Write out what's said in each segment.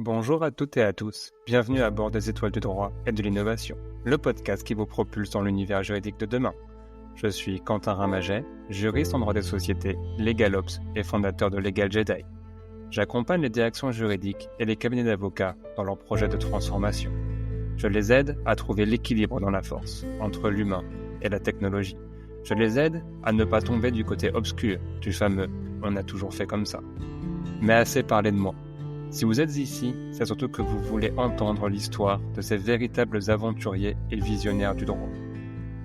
Bonjour à toutes et à tous, bienvenue à bord des Étoiles du droit et de l'innovation, le podcast qui vous propulse dans l'univers juridique de demain. Je suis Quentin Ramaget, juriste en droit des sociétés, LegalOps et fondateur de Legal Jedi. J'accompagne les directions juridiques et les cabinets d'avocats dans leurs projets de transformation. Je les aide à trouver l'équilibre dans la force entre l'humain et la technologie. Je les aide à ne pas tomber du côté obscur du fameux « on a toujours fait comme ça ». Mais assez parlé de moi. Si vous êtes ici, c'est surtout que vous voulez entendre l'histoire de ces véritables aventuriers et visionnaires du droit.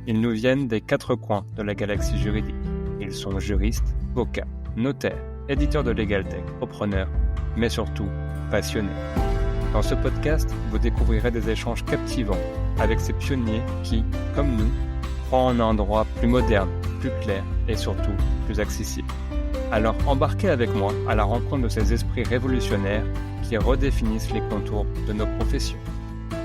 Ils nous viennent des quatre coins de la galaxie juridique. Ils sont juristes, avocats, notaires, éditeurs de LegalTech, repreneurs, mais surtout passionnés. Dans ce podcast, vous découvrirez des échanges captivants avec ces pionniers qui, comme nous, croient en un droit plus moderne, plus clair et surtout plus accessible. Alors embarquez avec moi à la rencontre de ces esprits révolutionnaires qui redéfinissent les contours de nos professions.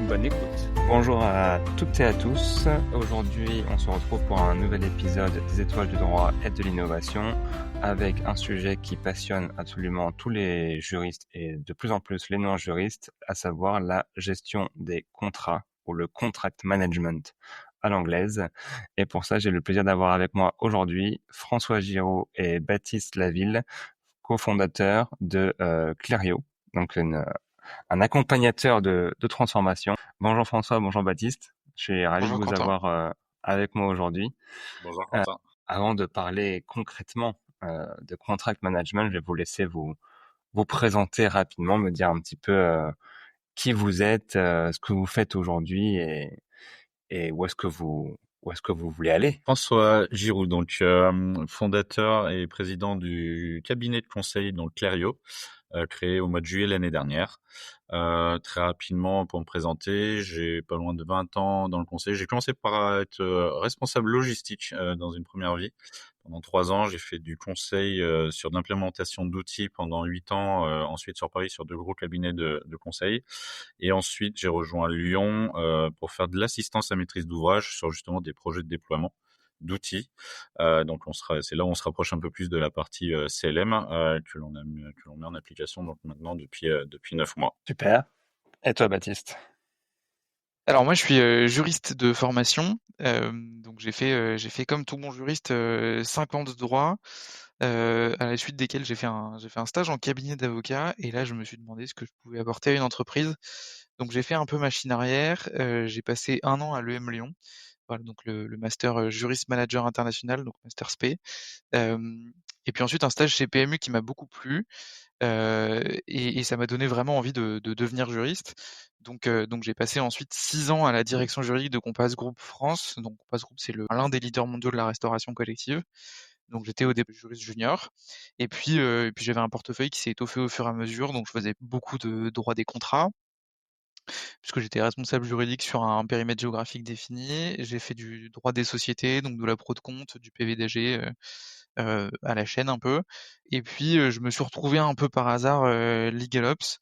Bonne écoute. Bonjour à toutes et à tous. Aujourd'hui, on se retrouve pour un nouvel épisode des Étoiles du droit et de l'innovation avec un sujet qui passionne absolument tous les juristes et de plus en plus les non-juristes, à savoir la gestion des contrats ou le contract management à l'anglaise. Et pour ça, j'ai le plaisir d'avoir avec moi aujourd'hui François Giraud et Baptiste Laville, cofondateurs de Clario, donc un accompagnateur de transformation. Bonjour François, bonjour Baptiste. Je suis ravi Bonjour de vous Quentin. avoir avec moi aujourd'hui. Bonjour Quentin. Avant de parler concrètement de contract management, je vais vous laisser vous présenter rapidement, me dire un petit peu qui vous êtes, ce que vous faites aujourd'hui et où est-ce que vous voulez aller. François Giroud, donc fondateur et président du cabinet de conseil donc Clario, créé au mois de juillet l'année dernière. Très rapidement, pour me présenter, j'ai pas loin de 20 ans dans le conseil. J'ai commencé par être responsable logistique dans une première vie. Pendant 3 ans, j'ai fait du conseil sur l'implémentation d'outils pendant 8 ans, ensuite sur Paris sur 2 gros cabinets de conseil. Et ensuite, j'ai rejoint Lyon pour faire de l'assistance à maîtrise d'ouvrage sur justement des projets de déploiement d'outils. Donc c'est là où on se rapproche un peu plus de la partie CLM que l'on met en application donc maintenant depuis 9 mois. Super. Et toi Baptiste? Alors moi je suis juriste de formation, donc j'ai fait comme tout bon juriste 5 ans de droit, à la suite desquels j'ai fait un stage en cabinet d'avocat et là je me suis demandé ce que je pouvais apporter à une entreprise. Donc j'ai fait un peu machine arrière, j'ai passé 1 an à l'EM Lyon, voilà donc le master, juriste manager international, donc master SP. Et puis ensuite un stage chez PMU qui m'a beaucoup plu, et ça m'a donné vraiment envie de devenir juriste. Donc j'ai passé ensuite 6 ans à la direction juridique de Compass Group France. Donc Compass Group, c'est l'un des leaders mondiaux de la restauration collective. Donc j'étais au début juriste junior et puis j'avais un portefeuille qui s'est étoffé au fur et à mesure. Donc je faisais beaucoup de droit des contrats, puisque j'étais responsable juridique sur un périmètre géographique défini. J'ai fait du droit des sociétés, donc de la pro de compte, du PV-DG, à la chaîne un peu. Et puis, je me suis retrouvé un peu par hasard, LegalOps,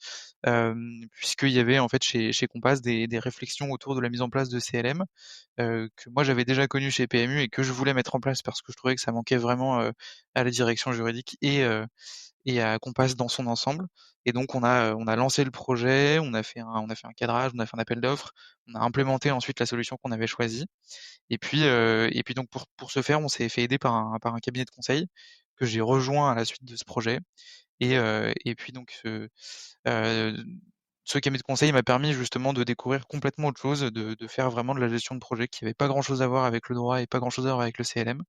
puisqu'il y avait en fait chez Compass des réflexions autour de la mise en place de CLM, que moi j'avais déjà connu chez PMU et que je voulais mettre en place parce que je trouvais que ça manquait vraiment, à la direction juridique et à Compass dans son ensemble. Et donc on a lancé le projet, on a fait un cadrage, on a fait un appel d'offres, on a implémenté ensuite la solution qu'on avait choisie. Et puis donc pour ce faire, on s'est fait aider par un cabinet de conseil que j'ai rejoint à la suite de ce projet. Et puis donc ce cabinet de conseil m'a permis justement de découvrir complètement autre chose, de faire vraiment de la gestion de projet qui avait pas grand chose à voir avec le droit et pas grand chose à voir avec le CLM.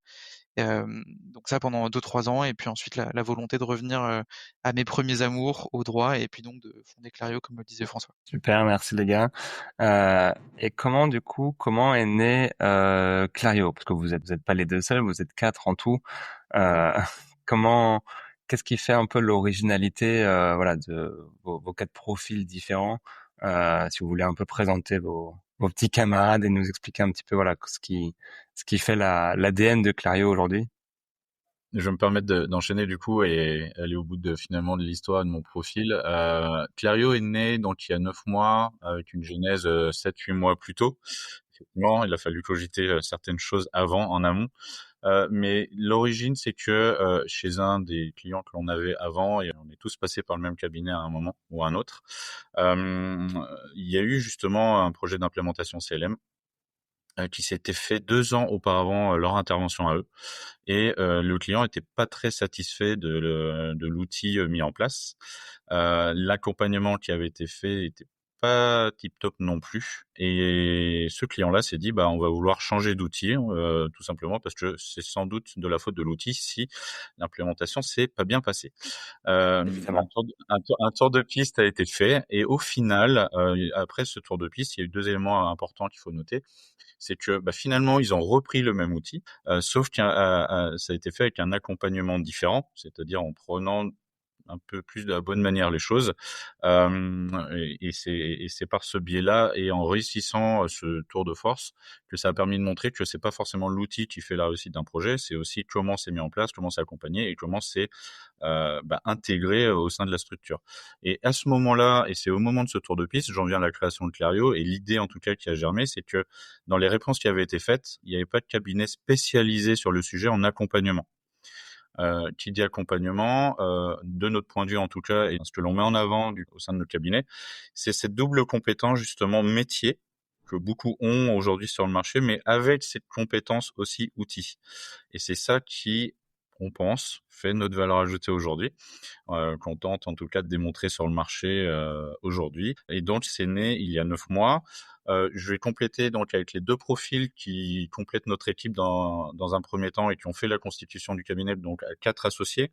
Donc ça pendant 2-3 ans et puis ensuite la volonté de revenir, à mes premiers amours, au droit et puis donc de fonder Clario comme le disait François. Super, merci les gars. Et comment est né Clario? Parce que vous êtes pas les deux seuls, vous êtes quatre en tout. Euh, comment, qu'est-ce qui fait un peu l'originalité, voilà, de vos quatre profils différents? Si vous voulez un peu présenter vos petits camarades et nous expliquer un petit peu, voilà, ce qui fait l'ADN de Clario aujourd'hui. Je vais me permettre d'enchaîner du coup et aller au bout finalement de l'histoire de mon profil. Clario est né donc il y a 9 mois avec une genèse 7-8 mois plus tôt. Effectivement, il a fallu cogiter certaines choses avant, en amont. Mais l'origine, c'est que chez un des clients que l'on avait avant, et on est tous passés par le même cabinet à un moment ou à un autre, il y a eu justement un projet d'implémentation CLM qui s'était fait 2 ans auparavant, leur intervention à eux. Et le client était pas très satisfait de l'outil mis en place. L'accompagnement qui avait été fait était pas tip top non plus. Et ce client-là s'est dit, bah, on va vouloir changer d'outil, tout simplement parce que c'est sans doute de la faute de l'outil si l'implémentation s'est pas bien passée. Évidemment. Un tour de piste a été fait et au final, après ce tour de piste, il y a eu 2 éléments importants qu'il faut noter. C'est que bah, finalement, ils ont repris le même outil, sauf que ça a été fait avec un accompagnement différent, c'est-à-dire en prenant un peu plus de la bonne manière les choses. Et c'est par ce biais-là et en réussissant ce tour de force que ça a permis de montrer que c'est pas forcément l'outil qui fait la réussite d'un projet, c'est aussi comment c'est mis en place, comment c'est accompagné et comment c'est intégré au sein de la structure. Et à ce moment-là, et c'est au moment de ce tour de piste, j'en viens à la création de Clario, et l'idée en tout cas qui a germé, c'est que dans les réponses qui avaient été faites, il n'y avait pas de cabinet spécialisé sur le sujet en accompagnement. Qui dit accompagnement, de notre point de vue en tout cas, et ce que l'on met en avant au sein de notre cabinet, c'est cette double compétence justement métier que beaucoup ont aujourd'hui sur le marché, mais avec cette compétence aussi outil. Et c'est ça qui, on pense, fait notre valeur ajoutée aujourd'hui, qu'on tente en tout cas de démontrer sur le marché aujourd'hui. Et donc c'est né il y a 9 mois. Je vais compléter donc avec les 2 profils qui complètent notre équipe dans un premier temps et qui ont fait la constitution du cabinet, donc 4 associés.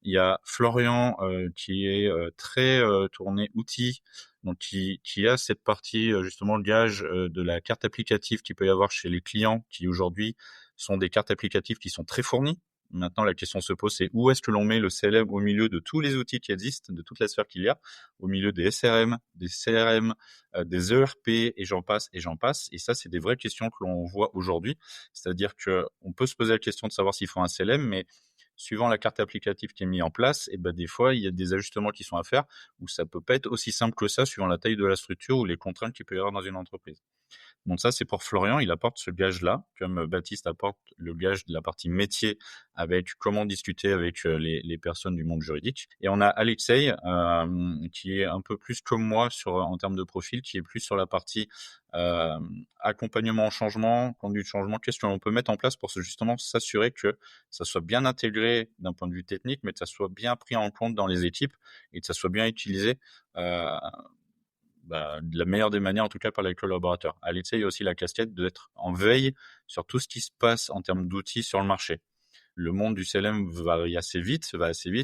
Il y a Florian qui est très tourné outils, donc qui a cette partie justement le gage de la carte applicative qu'il peut y avoir chez les clients qui aujourd'hui sont des cartes applicatives qui sont très fournies. Maintenant, la question se pose, c'est où est-ce que l'on met le CLM au milieu de tous les outils qui existent, de toute la sphère qu'il y a, au milieu des SRM, des CRM, des ERP, et j'en passe, et j'en passe. Et ça, c'est des vraies questions que l'on voit aujourd'hui. C'est-à-dire que on peut se poser la question de savoir s'il faut un CLM, mais suivant la carte applicative qui est mise en place, et ben des fois, il y a des ajustements qui sont à faire, où ça peut pas être aussi simple que ça, suivant la taille de la structure ou les contraintes qu'il peut y avoir dans une entreprise. Donc ça, c'est pour Florian, il apporte ce gage-là, comme Baptiste apporte le gage de la partie métier avec comment discuter avec les personnes du monde juridique. Et on a Alexei, qui est un peu plus comme moi en termes de profil, qui est plus sur la partie accompagnement au changement, conduite de changement, qu'est-ce qu'on peut mettre en place pour justement s'assurer que ça soit bien intégré d'un point de vue technique, mais que ça soit bien pris en compte dans les équipes et que ça soit bien utilisé de la meilleure des manières, en tout cas par les collaborateurs. À l'ITSE, il y a aussi la casquette d'être en veille sur tout ce qui se passe en termes d'outils sur le marché. Le monde du CLM va assez vite.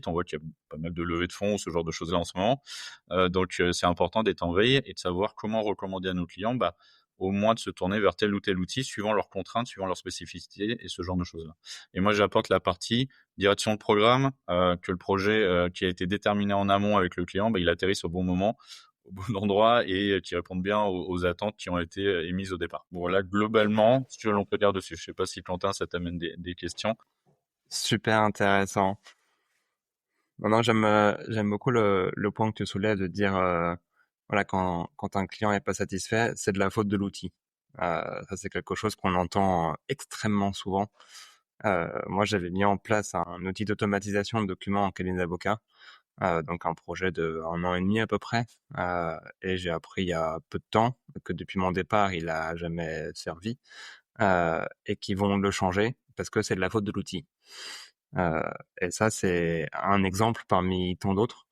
On voit qu'il y a pas mal de levées de fonds, ce genre de choses-là en ce moment. Donc, c'est important d'être en veille et de savoir comment recommander à nos clients, au moins de se tourner vers tel ou tel outil, suivant leurs contraintes, suivant leurs spécificités et ce genre de choses-là. Et moi, j'apporte la partie direction de programme, que le projet qui a été déterminé en amont avec le client, il atterrisse au bon moment, au bon endroit et qui répondent bien aux attentes qui ont été émises au départ. Bon, voilà, globalement, ce que l'on peut dire dessus. Je sais pas si Quentin, ça t'amène des questions. Super intéressant. Maintenant, j'aime beaucoup le point que tu soulèves de dire, voilà, quand un client est pas satisfait, c'est de la faute de l'outil. Ça, c'est quelque chose qu'on entend extrêmement souvent. Moi, j'avais mis en place un outil d'automatisation de documents en cabinet d'avocat, donc un projet de 1 an et demi à peu près. Et j'ai appris il y a peu de temps que depuis mon départ, il a jamais servi, et qu'ils vont le changer parce que c'est de la faute de l'outil. Et ça, c'est un exemple parmi tant d'autres.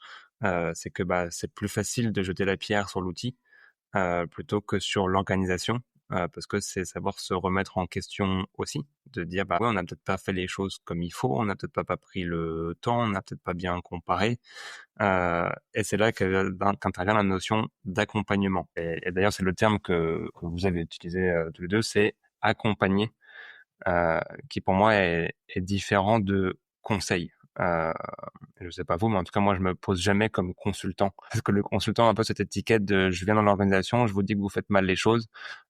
C'est que c'est plus facile de jeter la pierre sur l'outil plutôt que sur l'organisation, parce que c'est savoir se remettre en question aussi, de dire ouais, on n'a peut-être pas fait les choses comme il faut, on n'a peut-être pas pris le temps, on n'a peut-être pas bien comparé. Et c'est là qu'intervient la notion d'accompagnement. Et d'ailleurs, c'est le terme que vous avez utilisé tous les deux, c'est accompagner, qui pour moi est différent de conseil. Je sais pas vous, mais en tout cas moi je me pose jamais comme consultant, parce que le consultant a un peu cette étiquette de je viens dans l'organisation, je vous dis que vous faites mal les choses,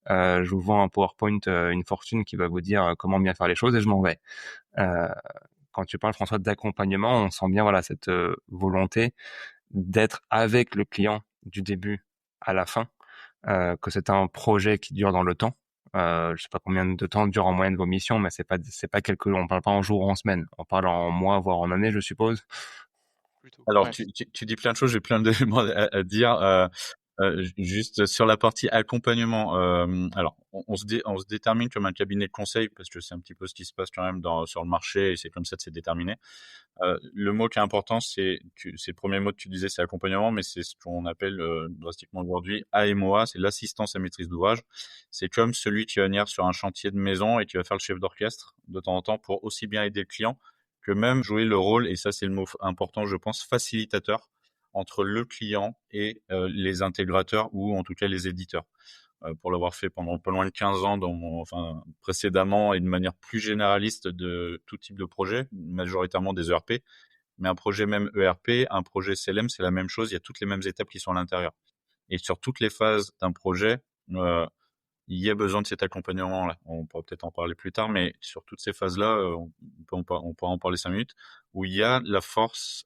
je vous vends un PowerPoint, une fortune qui va vous dire comment bien faire les choses et je m'en vais. Quand tu parles, François, d'accompagnement, on sent bien voilà cette volonté d'être avec le client du début à la fin, que c'est un projet qui dure dans le temps, Je sais pas combien de temps durent en moyenne vos missions, mais c'est pas on parle pas en jours ou en semaines. On parle en mois, voire en années, je suppose. Plutôt. Alors, Ouais. tu dis plein de choses, j'ai plein d'éléments à dire. Juste sur la partie accompagnement, alors on se détermine comme un cabinet de conseil parce que c'est un petit peu ce qui se passe quand même sur le marché et c'est comme ça que c'est déterminé. Le mot qui est important, c'est le premier mot que tu disais, c'est accompagnement, mais c'est ce qu'on appelle drastiquement aujourd'hui AMOA, c'est l'assistance à maîtrise d'ouvrage. C'est comme celui qui va venir sur un chantier de maison et qui va faire le chef d'orchestre de temps en temps pour aussi bien aider le client que même jouer le rôle, et ça c'est le mot important, je pense, facilitateur entre le client et les intégrateurs ou en tout cas les éditeurs. Pour l'avoir fait pendant pas loin de 15 ans précédemment et de manière plus généraliste de tout type de projet, majoritairement des ERP, mais un projet même ERP, un projet CLM, c'est la même chose, il y a toutes les mêmes étapes qui sont à l'intérieur. Et sur toutes les phases d'un projet, euh, il y a besoin de cet accompagnement-là. On pourra peut-être en parler plus tard, mais sur toutes ces phases-là, on pourra en parler 5 minutes, où il y a la force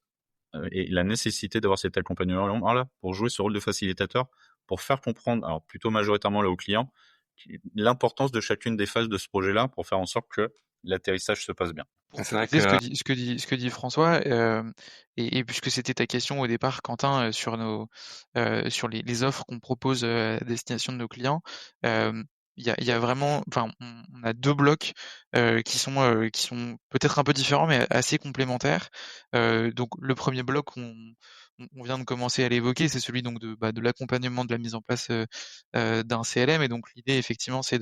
et la nécessité d'avoir cet accompagnement-là pour jouer ce rôle de facilitateur, pour faire comprendre, alors plutôt majoritairement là aux clients, l'importance de chacune des phases de ce projet-là pour faire en sorte que l'atterrissage se passe bien. Pour C'est vrai compléter que ce que dit François, et puisque c'était ta question au départ, Quentin, sur les offres qu'on propose à destination de nos clients, il y a vraiment, enfin, on a deux blocs qui sont peut-être un peu différents, mais assez complémentaires. Donc, le premier bloc, on vient de commencer à l'évoquer, c'est celui donc de l'accompagnement de la mise en place d'un CLM. Et donc, l'idée, effectivement, c'est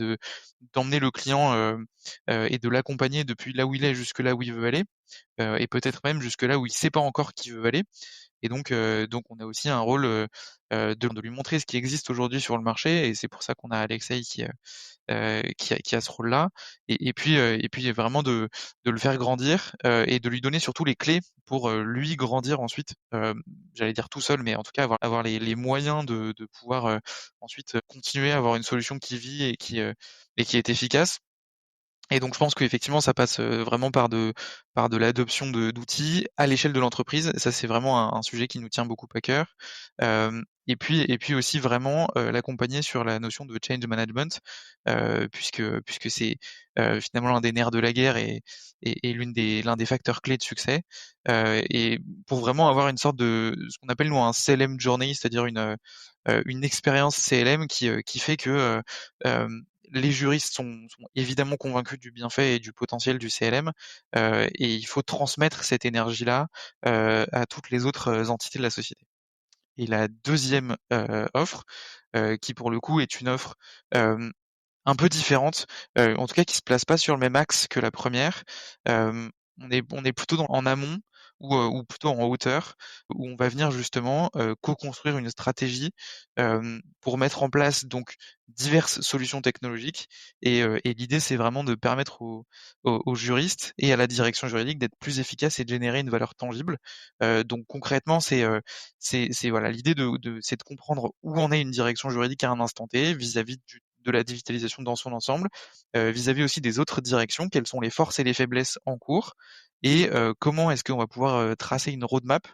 d'emmener le client et de l'accompagner depuis là où il est jusque là où il veut aller, et peut-être même jusque là où il sait pas encore qu'il veut aller. Et donc on a aussi un rôle de lui montrer ce qui existe aujourd'hui sur le marché, et c'est pour ça qu'on a Alexei qui a ce rôle-là, et puis vraiment de le faire grandir et de lui donner surtout les clés pour lui grandir ensuite. J'allais dire tout seul, mais en tout cas avoir les moyens de pouvoir ensuite continuer à avoir une solution qui vit et qui est efficace. Et donc je pense qu'effectivement ça passe vraiment par de l'adoption d'outils à l'échelle de l'entreprise. Ça c'est vraiment un sujet qui nous tient beaucoup à cœur. Et puis aussi vraiment l'accompagner sur la notion de change management, puisque c'est finalement l'un des nerfs de la guerre et l'un des facteurs clés de succès. Et pour vraiment avoir une sorte de ce qu'on appelle nous un CLM journey, c'est-à-dire une expérience CLM qui fait que les juristes sont évidemment convaincus du bienfait et du potentiel du CLM, et il faut transmettre cette énergie-là à toutes les autres entités de la société. Et la deuxième offre, qui pour le coup est une offre un peu différente, en tout cas qui se place pas sur le même axe que la première. On est plutôt en amont ou plutôt en hauteur, où on va venir justement co-construire une stratégie pour mettre en place donc diverses solutions technologiques. Et l'idée, c'est vraiment de permettre aux juristes et à la direction juridique d'être plus efficaces et de générer une valeur tangible. Donc concrètement, c'est voilà l'idée c'est de comprendre où en est une direction juridique à un instant T vis-à-vis de la digitalisation dans son ensemble, vis-à-vis aussi des autres directions, quelles sont les forces et les faiblesses en cours, et comment est-ce qu'on va pouvoir tracer une roadmap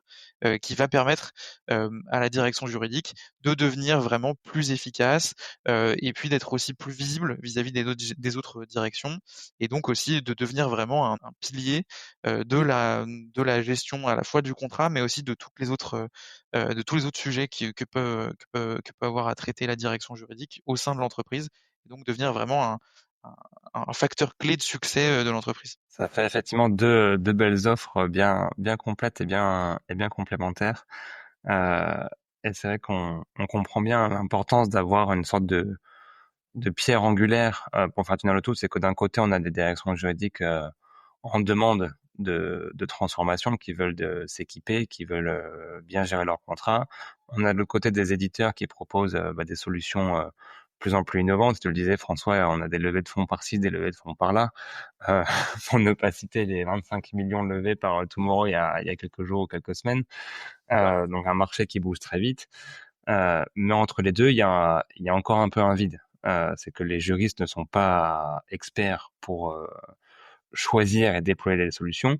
qui va permettre à la direction juridique de devenir vraiment plus efficace, et puis d'être aussi plus visible vis-à-vis des autres directions, et donc aussi de devenir vraiment un pilier de la gestion à la fois du contrat, mais aussi de tous les autres sujets que peut avoir à traiter la direction juridique au sein de l'entreprise, et donc devenir vraiment un, un facteur clé de succès de l'entreprise. ça fait effectivement deux belles offres bien complètes et bien complémentaires. Euh, et c'est vrai qu'on comprend bien l'importance d'avoir une sorte de pierre angulaire pour faire tenir le tout. C'est que d'un côté, on a des directions juridiques en demande de transformation qui veulent s'équiper, qui veulent bien gérer leur contrat. On a de l'autre côté des éditeurs qui proposent des solutions plus en plus innovantes. Tu le disais, François, on a des levées de fonds par-ci, des levées de fonds par-là. Euh, pour ne pas citer les 25 millions levés par Tomorrow il y a quelques jours ou quelques semaines. Donc un marché qui bouge très vite. Mais entre les deux, il y a encore un peu un vide. C'est que les juristes ne sont pas experts pour choisir et déployer les solutions.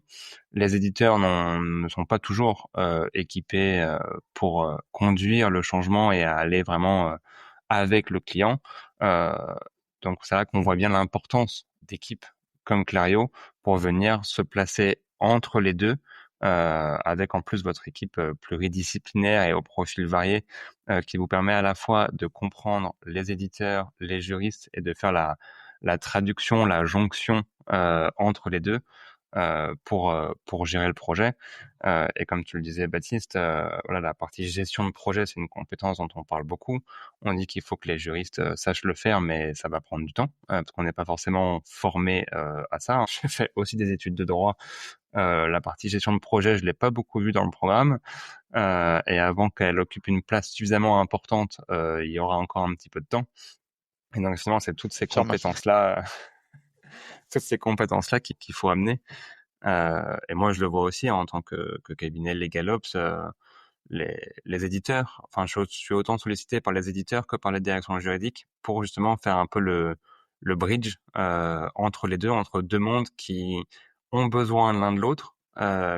Les éditeurs ne sont pas toujours équipés pour conduire le changement et à aller vraiment avec le client. Donc c'est là qu'on voit bien l'importance d'équipes comme Clario pour venir se placer entre les deux, avec en plus votre équipe pluridisciplinaire et au profil varié, qui vous permet à la fois de comprendre les éditeurs, les juristes et de faire la traduction, la jonction entre les deux pour gérer le projet. Et comme tu le disais, Baptiste, voilà, la partie gestion de projet, c'est une compétence dont on parle beaucoup. On dit qu'il faut que les juristes sachent le faire, mais ça va prendre du temps parce qu'on n'est pas forcément formé à ça. J'ai fait aussi des études de droit. La partie gestion de projet, je l'ai pas beaucoup vue dans le programme. Et avant qu'elle occupe une place suffisamment importante, il y aura encore un petit peu de temps. Et donc finalement, c'est toutes ces compétences-là, toutes ces compétences-là qu'il faut amener. Et moi, je le vois aussi en tant que cabinet LegalOps, les éditeurs. Enfin, je suis autant sollicité par les éditeurs que par les directions juridiques pour justement faire un peu le bridge entre les deux, entre deux mondes qui ont besoin l'un de l'autre,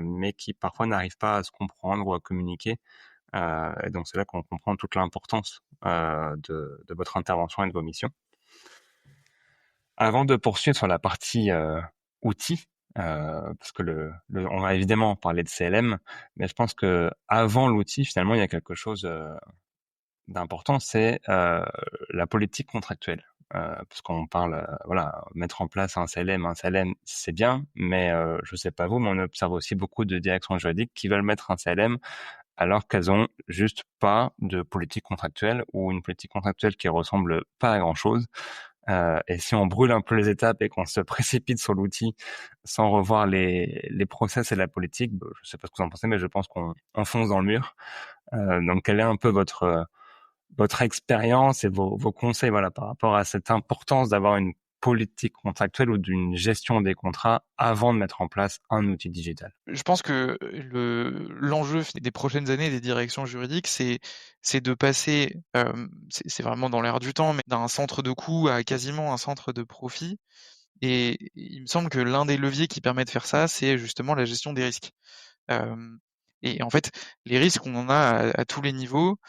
mais qui parfois n'arrivent pas à se comprendre ou à communiquer. Et donc, c'est là qu'on comprend toute l'importance de votre intervention et de vos missions. Avant de poursuivre sur la partie outils, parce que on va évidemment parler de CLM, mais je pense que avant l'outil, finalement, il y a quelque chose d'important, c'est la politique contractuelle. Parce qu'on parle, voilà, mettre en place un CLM, c'est bien, mais je sais pas vous, mais on observe aussi beaucoup de directions juridiques qui veulent mettre un CLM alors qu'elles ont juste pas de politique contractuelle ou une politique contractuelle qui ressemble pas à grand chose. Et si on brûle un peu les étapes et qu'on se précipite sur l'outil sans revoir les process et la politique, je sais pas ce que vous en pensez, mais je pense qu'on fonce dans le mur. Donc, quelle est un peu votre expérience et vos conseils, voilà, par rapport à cette importance d'avoir une politique contractuelle ou d'une gestion des contrats avant de mettre en place un outil digital? Je pense que l'enjeu des prochaines années des directions juridiques, c'est de passer, c'est vraiment dans l'air du temps, mais d'un centre de coût à quasiment un centre de profit. Et il me semble que l'un des leviers qui permet de faire ça, c'est justement la gestion des risques. Hem et en fait, les risques, on en a à tous les niveaux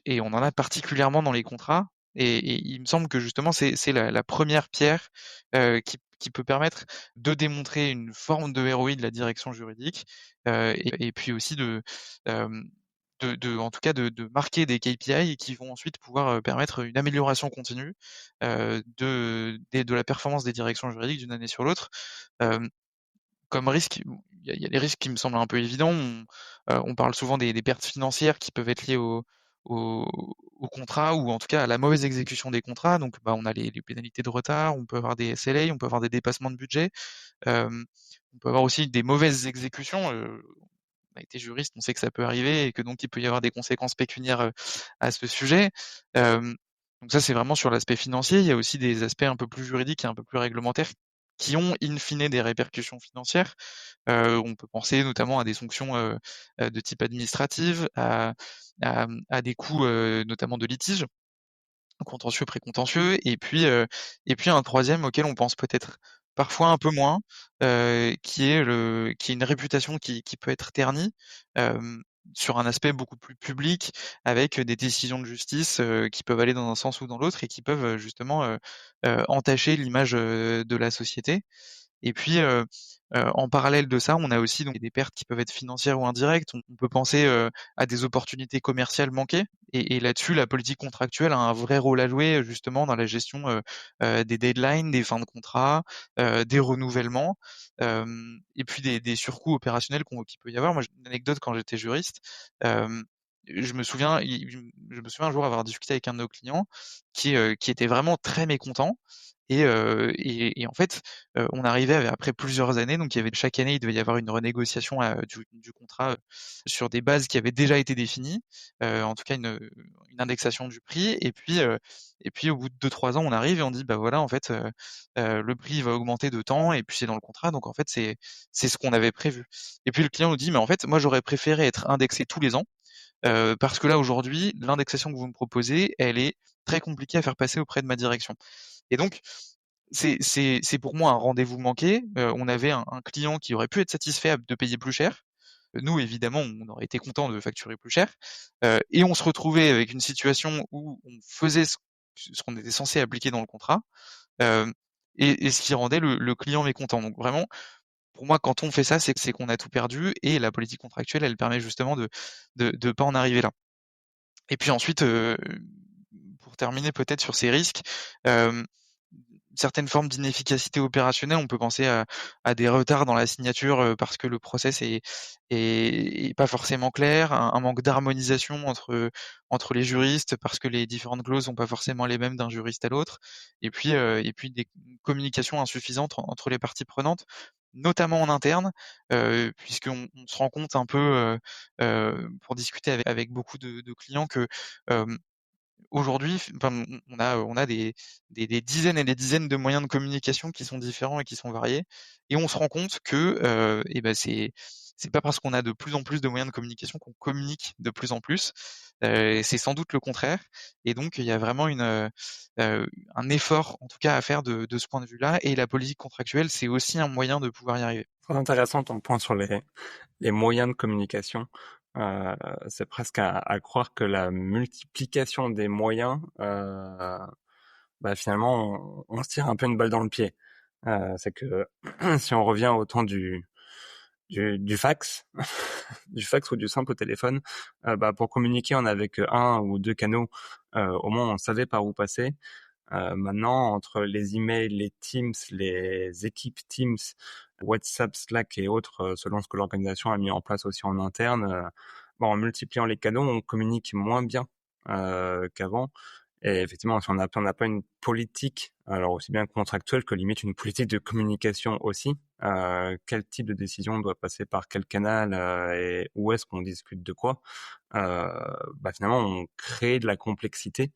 et on en a particulièrement dans les contrats. Et il me semble que justement c'est la 1re pierre qui peut permettre de démontrer une forme de ROI de la direction juridique, et puis aussi hem, en tout cas de marquer des KPI qui vont ensuite pouvoir permettre une amélioration continue de la performance des directions juridiques d'une année sur l'autre. Hem Comme risque, il y a les risques qui me semblent un peu évidents. On parle souvent des pertes financières qui peuvent être liées au au contrat ou en tout cas à la mauvaise exécution des contrats. Donc, bah, on a les pénalités de retard, on peut avoir des SLA, on peut avoir des dépassements de budget. Hem, on peut avoir aussi des mauvaises exécutions. On a été juriste, on sait que ça peut arriver et que donc il peut y avoir des conséquences pécuniaires à ce sujet. Hem, donc ça, c'est vraiment sur l'aspect financier. Il y a aussi des aspects un peu plus juridiques et un peu plus réglementaires qui ont in fine des répercussions financières. On peut penser notamment à des sanctions de type administrative, à des coûts notamment de litige, contentieux, précontentieux, et puis un troisième auquel on pense peut-être parfois un peu moins, qui est une réputation qui peut être ternie, hem, sur un aspect beaucoup plus public, avec des décisions de justice qui peuvent aller dans un sens ou dans l'autre et qui peuvent justement entacher l'image de la société. Et puis, en parallèle de ça, on a aussi donc des pertes qui peuvent être financières ou indirectes. On peut penser à des opportunités commerciales manquées, et là-dessus, la politique contractuelle a un vrai rôle à jouer justement dans la gestion des deadlines, des fins de contrat, des renouvellements, et puis des surcoûts opérationnels qu'il peut y avoir. Moi, j'ai une anecdote quand j'étais juriste. hem, je me souviens un jour avoir discuté avec un de nos clients qui était vraiment très mécontent. Et en fait, on arrivait après plusieurs années, donc il y avait chaque année, il devait y avoir une renégociation du contrat sur des bases qui avaient déjà été définies, en tout cas une indexation du prix. Et puis au bout de 2-3 ans, on arrive et on dit: «Bah, voilà, en fait, le prix va augmenter de tant et puis c'est dans le contrat, donc en fait, c'est ce qu'on avait prévu». Et puis le client nous dit: «Mais en fait, moi, j'aurais préféré être indexé tous les ans, parce que là, aujourd'hui, l'indexation que vous me proposez, elle est très compliquée à faire passer auprès de ma direction». Et donc, c'est pour moi un rendez-vous manqué. On avait un client qui aurait pu être satisfait de payer plus cher. Nous, évidemment, on aurait été content de facturer plus cher. Et on se retrouvait avec une situation où on faisait ce qu'on était censé appliquer dans le contrat, euh, et ce qui rendait le client mécontent. Donc vraiment, pour moi, quand on fait ça, c'est qu'on a tout perdu, et la politique contractuelle, elle permet justement de pas en arriver là. Et puis ensuite, pour terminer peut-être sur ces risques, euh, certaines formes d'inefficacité opérationnelle, on peut penser à des retards dans la signature parce que le process est pas forcément clair, un manque d'harmonisation entre les juristes parce que les différentes clauses sont pas forcément les mêmes d'un juriste à l'autre, et puis des communications insuffisantes entre les parties prenantes, notamment en interne, puisqu'on se rend compte un peu pour discuter avec beaucoup de clients que euh, aujourd'hui, enfin, on a des dizaines et des dizaines de moyens de communication qui sont différents et qui sont variés, et on se rend compte que eh ben c'est pas parce qu'on a de plus en plus de moyens de communication qu'on communique de plus en plus. C'est sans doute le contraire, et donc il y a vraiment un effort, en tout cas, à faire de ce point de vue-là. Et la politique contractuelle, c'est aussi un moyen de pouvoir y arriver. Très intéressant ton point sur les moyens de communication. Euh, c'est presque à croire que la multiplication des moyens, bah finalement, on se tire un peu une balle dans le pied. C'est que si on revient au temps du fax, du fax ou du simple téléphone, bah pour communiquer, on n'avait que un ou deux canaux. Au moins, on savait par où passer. Maintenant, entre les emails, les Teams, les équipes Teams, WhatsApp, Slack et autres, selon ce que l'organisation a mis en place aussi en interne, bon, en multipliant les canaux, on communique moins bien qu'avant. Et effectivement, si on n'a pas une politique, alors aussi bien contractuelle que limite une politique de communication aussi, quel type de décision doit passer par quel canal et où est-ce qu'on discute de quoi, bah finalement, on crée de la complexité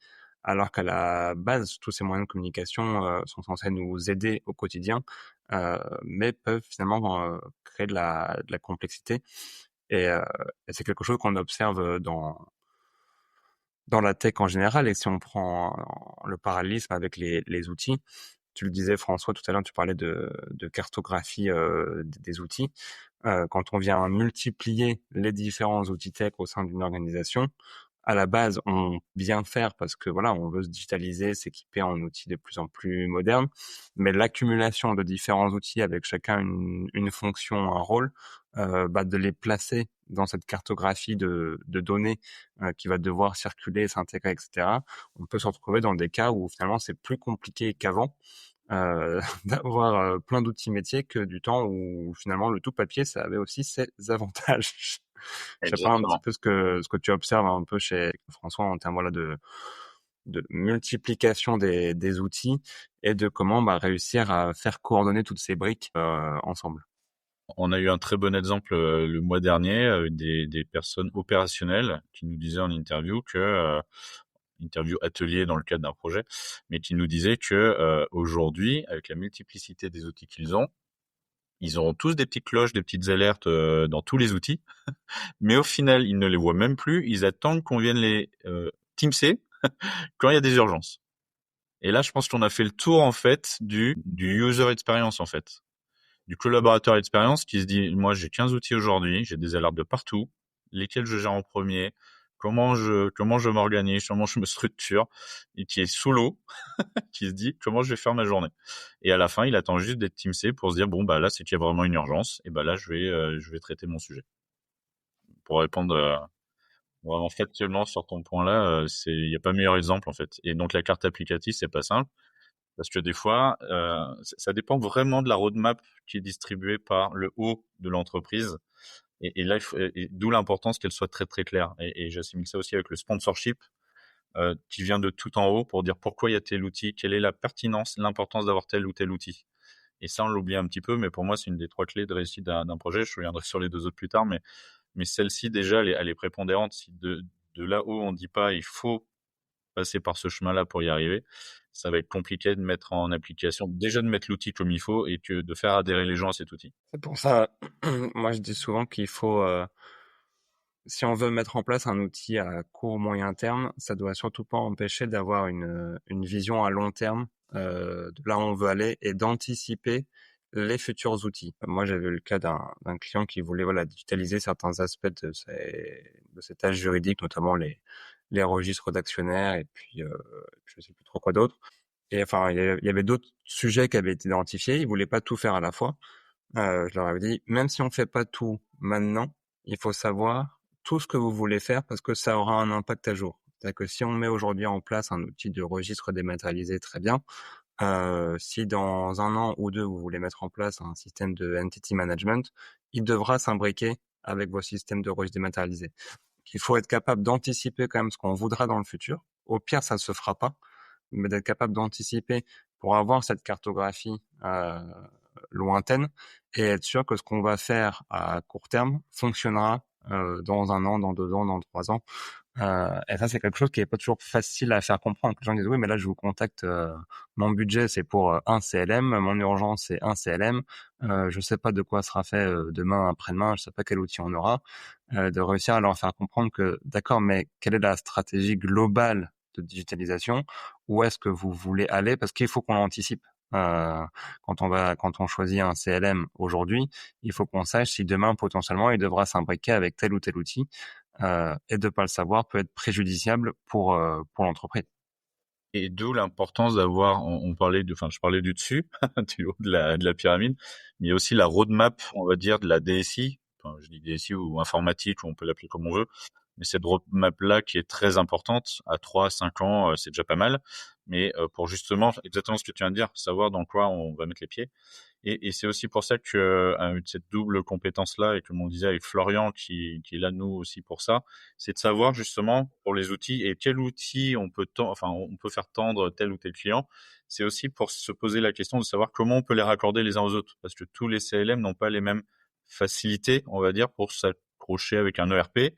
alors qu'à la base, tous ces moyens de communication sont censés nous aider au quotidien, mais peuvent finalement créer de la complexité. Et, euh, et c'est quelque chose qu'on observe dans la tech en général. Et si on prend le parallélisme avec les outils, tu le disais François tout à l'heure, tu parlais de cartographie des outils. Quand on vient multiplier les différents outils tech au sein d'une organisation, à la base, on vient faire parce que voilà, on veut se digitaliser, s'équiper en outils de plus en plus modernes. Mais l'accumulation de différents outils avec chacun une fonction, un rôle, bah, de les placer dans cette cartographie de données qui va devoir circuler, s'intégrer, etc. On peut se retrouver dans des cas où finalement c'est plus compliqué qu'avant d'avoir plein d'outils métiers que du temps où finalement le tout papier, ça avait aussi ses avantages. Je sais pas un petit Exactement. peu ce que tu observes un peu chez François en termes voilà de multiplication des outils et de comment bah, réussir à faire coordonner toutes ces briques ensemble. On a eu un très bon exemple le mois dernier, des personnes opérationnelles qui nous disaient en interview interview atelier dans le cadre d'un projet, mais qui nous disaient que aujourd'hui, avec la multiplicité des outils qu'ils ont, ils auront tous des petites cloches, des petites alertes dans tous les outils, mais au final, ils ne les voient même plus. Ils attendent qu'on vienne les teamser quand il y a des urgences. Et là, je pense qu'on a fait le tour en fait du user experience en fait, du collaborateur expérience qui se dit moi j'ai 15 outils aujourd'hui, j'ai des alertes de partout, lesquels je gère en premier, comment je m'organise, comment je me structure, et qui est sous l'eau, qui se dit comment je vais faire ma journée. Et à la fin, il attend juste d'être teamsé pour se dire bon bah là c'est qu'il y a vraiment une urgence, et bah là je vais traiter mon sujet. Pour répondre vraiment factuellement sur ton point là, il y a pas meilleur exemple en fait. Et donc la carte applicative c'est pas simple. Parce que des fois, ça dépend vraiment de la roadmap qui est distribuée par le haut de l'entreprise. Et là, d'où l'importance qu'elle soit très très claire. Et j'assimile ça aussi avec le sponsorship qui vient de tout en haut pour dire pourquoi il y a tel outil, quelle est la pertinence, l'importance d'avoir tel ou tel outil. Et ça, on l'oublie un petit peu, mais pour moi, c'est une des trois clés de réussite d'un projet. Je reviendrai sur les deux autres plus tard, mais celle-ci, déjà, elle est prépondérante. Si de là-haut, on dit pas, il faut passer par ce chemin-là pour y arriver, ça va être compliqué de mettre en application, déjà de mettre l'outil comme il faut et que de faire adhérer les gens à cet outil. C'est pour ça, moi je dis souvent qu'il faut, si on veut mettre en place un outil à court ou moyen terme, ça doit surtout pas empêcher d'avoir une vision à long terme de là où on veut aller et d'anticiper les futurs outils. Moi, j'avais eu le cas d'un client qui voulait voilà digitaliser certains aspects de ses tâches juridiques, notamment les registres d'actionnaires et puis je sais plus trop quoi d'autre. Et enfin, il y avait d'autres sujets qui avaient été identifiés. Ils voulaient pas tout faire à la fois. Je leur avais dit, même si on fait pas tout maintenant, il faut savoir tout ce que vous voulez faire parce que ça aura un impact à jour. C'est-à-dire que si on met aujourd'hui en place un outil de registre dématérialisé, très bien. Si dans 1 an ou 2, vous voulez mettre en place un système de entity management, il devra s'imbriquer avec vos systèmes de registre dématérialisé. Il faut être capable d'anticiper quand même ce qu'on voudra dans le futur. Au pire, ça ne se fera pas, mais d'être capable d'anticiper pour avoir cette cartographie lointaine et être sûr que ce qu'on va faire à court terme fonctionnera dans 1 an, dans 2 ans, dans 3 ans. Et ça, c'est quelque chose qui est pas toujours facile à faire comprendre. Les gens disent, oui, mais là, je vous contacte, mon budget, c'est pour un CLM, mon urgence, c'est un CLM, je sais pas de quoi sera fait demain, après-demain, je sais pas quel outil on aura, de réussir à leur faire comprendre que, d'accord, mais quelle est la stratégie globale de digitalisation? Où est-ce que vous voulez aller? Parce qu'il faut qu'on l'anticipe. Quand on choisit un CLM aujourd'hui, il faut qu'on sache si demain, potentiellement, il devra s'imbriquer avec tel ou tel outil. Et de pas le savoir peut être préjudiciable pour l'entreprise. Et d'où l'importance d'avoir, on parlait enfin, je parlais du dessus, du haut de la pyramide, mais il y a aussi la roadmap, on va dire, de la DSI. Enfin, je dis DSI ou informatique, ou on peut l'appeler comme on veut. Mais cette roadmap-là qui est très importante, à 3-5 ans, c'est déjà pas mal. Mais pour justement, exactement ce que tu viens de dire, savoir dans quoi on va mettre les pieds. Et c'est aussi pour ça que cette double compétence-là, et comme on disait avec Florian, qui est là nous aussi pour ça, c'est de savoir justement pour les outils et quel outil on peut faire tendre tel ou tel client. C'est aussi pour se poser la question de savoir comment on peut les raccorder les uns aux autres, parce que tous les CLM n'ont pas les mêmes facilités, on va dire, pour s'accrocher avec un ERP,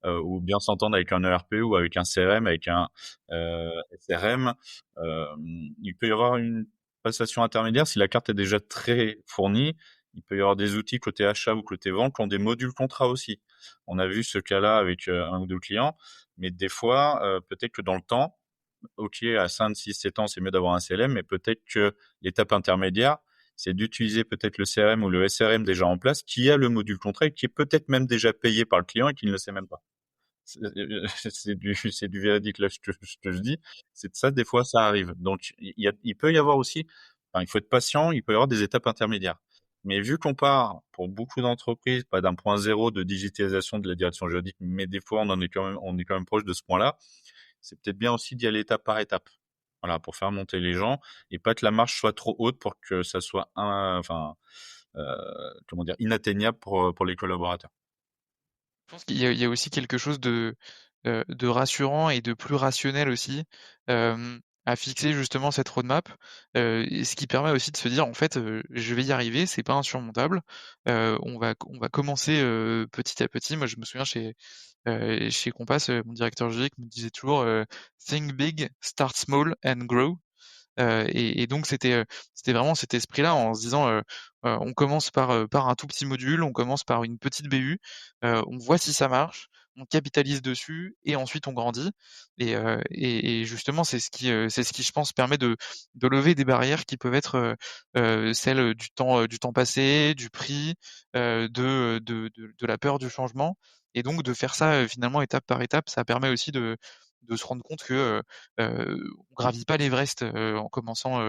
ou bien s'entendre avec un ERP ou avec un CRM, avec un SRM. Il peut y avoir une passation intermédiaire, si la carte est déjà très fournie, il peut y avoir des outils côté achat ou côté vente qui ont des modules contrat aussi. On a vu ce cas-là avec un ou deux clients, mais des fois, peut-être que dans le temps, ok, à 5, 6, 7 ans, c'est mieux d'avoir un CLM, mais peut-être que l'étape intermédiaire, c'est d'utiliser peut-être le CRM ou le SRM déjà en place, qui a le module contrat et qui est peut-être même déjà payé par le client et qui ne le sait même pas. C'est du véridique là, ce que je dis. C'est ça, des fois, ça arrive. Donc, il peut y avoir aussi, enfin, il faut être patient, il peut y avoir des étapes intermédiaires. Mais vu qu'on part, pour beaucoup d'entreprises, pas d'un point zéro de digitalisation de la direction juridique, mais des fois, on est quand même proche de ce point-là, c'est peut-être bien aussi d'y aller étape par étape. Voilà, pour faire monter les gens et pas que la marche soit trop haute pour que ça soit comment dire, inatteignable pour les collaborateurs. Je pense qu'il y a aussi quelque chose de rassurant et de plus rationnel aussi, à fixer justement cette roadmap, et ce qui permet aussi de se dire: «En fait, je vais y arriver, c'est pas insurmontable, on va commencer, petit à petit». Moi, je me souviens chez Compass, mon directeur juridique me disait toujours, «Think big, start small and grow». Et donc c'était vraiment cet esprit-là en se disant, on commence par un tout petit module, on commence par une petite BU, on voit si ça marche, on capitalise dessus et ensuite on grandit et justement c'est ce qui je pense permet de lever des barrières qui peuvent être, celles du temps passé, du prix, de la peur du changement et donc de faire ça, finalement étape par étape, ça permet aussi de se rendre compte que, on gravit pas l'Everest, en commençant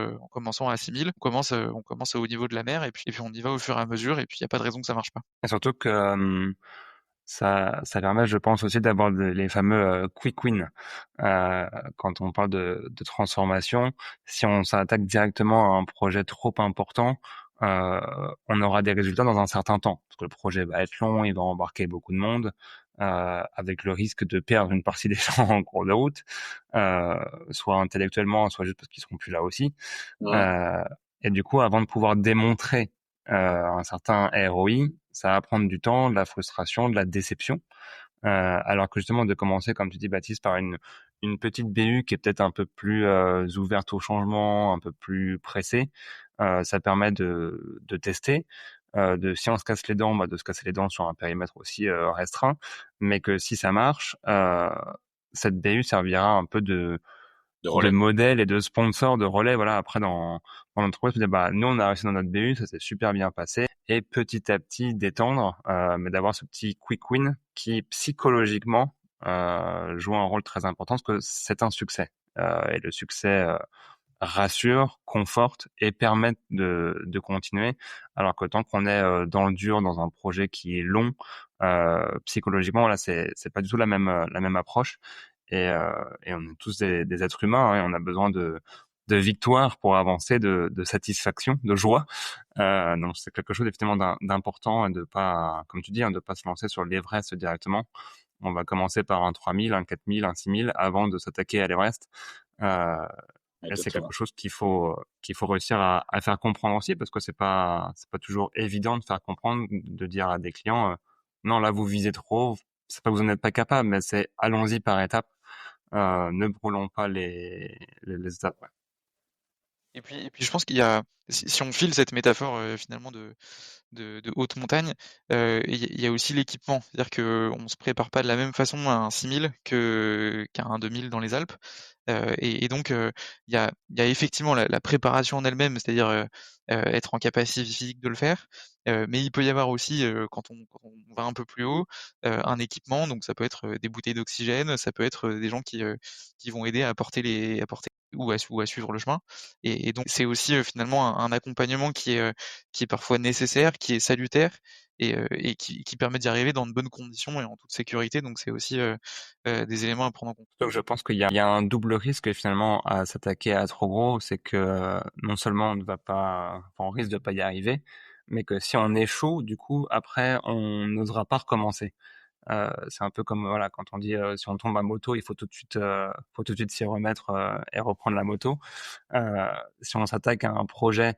à 6 000. On commence au niveau de la mer et puis on y va au fur et à mesure et puis il y a pas de raison que ça marche pas. Et surtout que ça permet, je pense aussi, d'avoir les fameux quick wins. Quand on parle de transformation, si on s'attaque directement à un projet trop important, on aura des résultats dans un certain temps. Parce que le projet va être long, il va embarquer beaucoup de monde, avec le risque de perdre une partie des gens en cours de route, soit intellectuellement, soit juste parce qu'ils seront plus là aussi. Euh, et du coup, avant de pouvoir démontrer un certain ROI, ça va prendre du temps, de la frustration, de la déception. Alors que justement de commencer, comme tu dis Baptiste, par une petite BU qui est peut-être un peu plus ouverte au changement, un peu plus pressée, ça permet de tester. Si on se casse les dents, de se casser les dents sur un périmètre aussi restreint, mais que si ça marche, cette BU servira un peu De de relais. modèle et de sponsor, de relais. Voilà, après dans l'entreprise, nous on a réussi dans notre BU, ça s'est super bien passé, et petit à petit d'étendre, mais d'avoir ce petit quick win qui psychologiquement jouent un rôle très important parce que c'est un succès. Et le succès rassure, conforte et permet de continuer. Alors que tant qu'on est dans le dur, dans un projet qui est long, psychologiquement, là, c'est pas du tout la même approche. Et on est tous des êtres humains, hein, et on a besoin de victoire pour avancer, de satisfaction, de joie. Donc c'est quelque chose effectivement d'important et de pas, comme tu dis, hein, de pas se lancer sur l'Everest directement. On va commencer par un 3000, un 4000, un 6000 avant de s'attaquer à l'Everest. Euh, et c'est quelque Exactement. chose qu'il faut réussir à faire comprendre aussi parce que c'est pas toujours évident de faire comprendre, de dire à des clients non là vous visez trop, c'est pas que vous n'êtes pas capable, mais c'est allons-y par étapes, ne brûlons pas les étapes. Ouais. Et puis je pense qu'il y a, si on file cette métaphore finalement de haute montagne, il y a aussi l'équipement. C'est-à-dire qu'on se prépare pas de la même façon à un 6000 qu'à un 2000 dans les Alpes. Et donc, il y a effectivement la préparation en elle-même, c'est-à-dire être en capacité physique de le faire. Mais il peut y avoir aussi, quand on va un peu plus haut, un équipement. Donc ça peut être des bouteilles d'oxygène, ça peut être des gens qui vont aider à porter ou à suivre le chemin. Et donc c'est aussi finalement un accompagnement qui est parfois nécessaire, qui est salutaire et qui permet d'y arriver dans de bonnes conditions et en toute sécurité. Donc c'est aussi des éléments à prendre en compte. Donc je pense qu'il y a un double risque finalement à s'attaquer à trop gros, c'est que non seulement on ne va pas, enfin, on risque de pas y arriver, mais que si on échoue, du coup après on n'osera pas recommencer. C'est un peu comme voilà quand on dit si on tombe à moto, il faut tout de suite s'y remettre et reprendre la moto. Si on s'attaque à un projet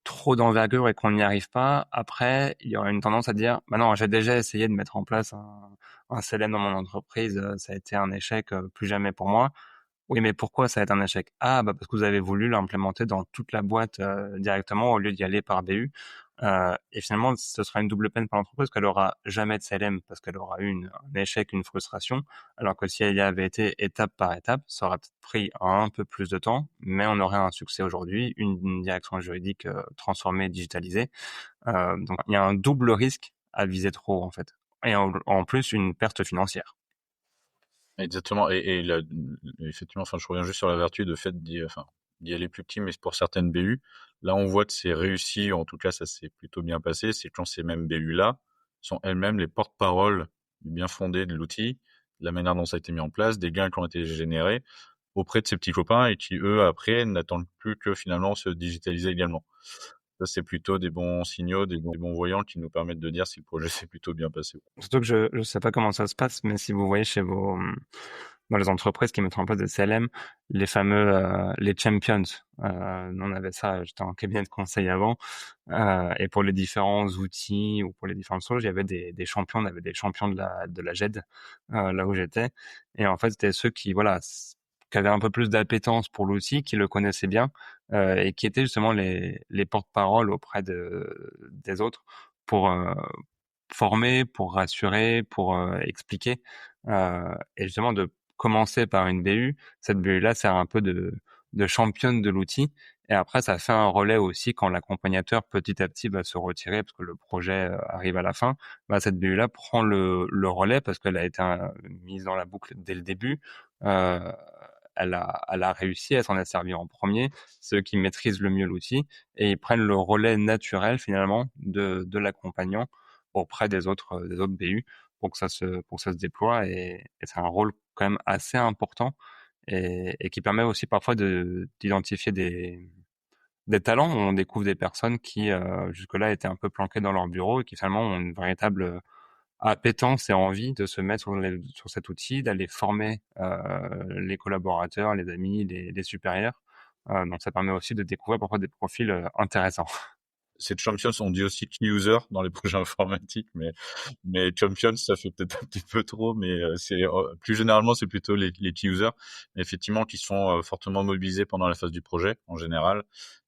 trop d'envergure et qu'on n'y arrive pas, après il y aura une tendance à dire bah non j'ai déjà essayé de mettre en place un CLM dans mon entreprise, ça a été un échec, plus jamais pour moi. Oui, mais pourquoi ça va être un échec? Ah, bah parce que vous avez voulu l'implémenter dans toute la boîte directement au lieu d'y aller par BU. Et finalement, ce sera une double peine pour l'entreprise parce qu'elle aura jamais de CLM parce qu'elle aura eu un échec, une frustration. Alors que si elle y avait été étape par étape, ça aurait peut-être pris un peu plus de temps, mais on aurait un succès aujourd'hui, une direction juridique transformée, digitalisée. Donc il y a un double risque à viser trop en fait. Et en plus, une perte financière. Exactement. Effectivement, enfin, je reviens juste sur la vertu de fait d'y aller plus petit, mais pour certaines BU, là, on voit que c'est réussi, en tout cas, ça s'est plutôt bien passé. C'est quand ces mêmes BU-là sont elles-mêmes les porte-paroles du bien fondé de l'outil, de la manière dont ça a été mis en place, des gains qui ont été générés auprès de ces petits copains et qui, eux, après, n'attendent plus que finalement se digitaliser également. Ça, c'est plutôt des bons signaux, des bons voyants qui nous permettent de dire si le projet s'est plutôt bien passé. Surtout que je sais pas comment ça se passe, mais si vous voyez chez dans les entreprises qui mettent en place des CLM, les fameux les champions. Nous, on avait ça, j'étais en cabinet de conseil avant, et pour les différents outils ou pour les différentes choses, il y avait des champions, on avait des champions de la GED là où j'étais, et en fait c'était ceux qui voilà qui avaient un peu plus d'appétence pour l'outil, qui le connaissaient bien et qui étaient justement les porte-paroles auprès des autres pour former, pour rassurer, pour expliquer, et justement de commencer par une BU. Cette BU-là sert un peu de championne de l'outil. Et après, ça fait un relais aussi quand l'accompagnateur petit à petit va se retirer parce que le projet arrive à la fin. Bah, cette BU-là prend le relais parce qu'elle a été mise dans la boucle dès le début. Euh, elle a réussi, elle s'en est servie en premier. Ceux qui maîtrisent le mieux l'outil et ils prennent le relais naturel finalement de l'accompagnant auprès des autres BU pour que ça se déploie et c'est un rôle quand même assez important et qui permet aussi parfois d'identifier des talents. On découvre des personnes qui jusque-là étaient un peu planquées dans leur bureau et qui finalement ont une véritable appétence et envie de se mettre sur cet outil, d'aller former les collaborateurs, les amis, les supérieurs. Donc ça permet aussi de découvrir parfois des profils intéressants. Ces champions, on dit aussi key user dans les projets informatiques, mais champions, ça fait peut-être un petit peu trop, mais plus généralement, c'est plutôt les key users, effectivement, qui sont fortement mobilisés pendant la phase du projet, en général,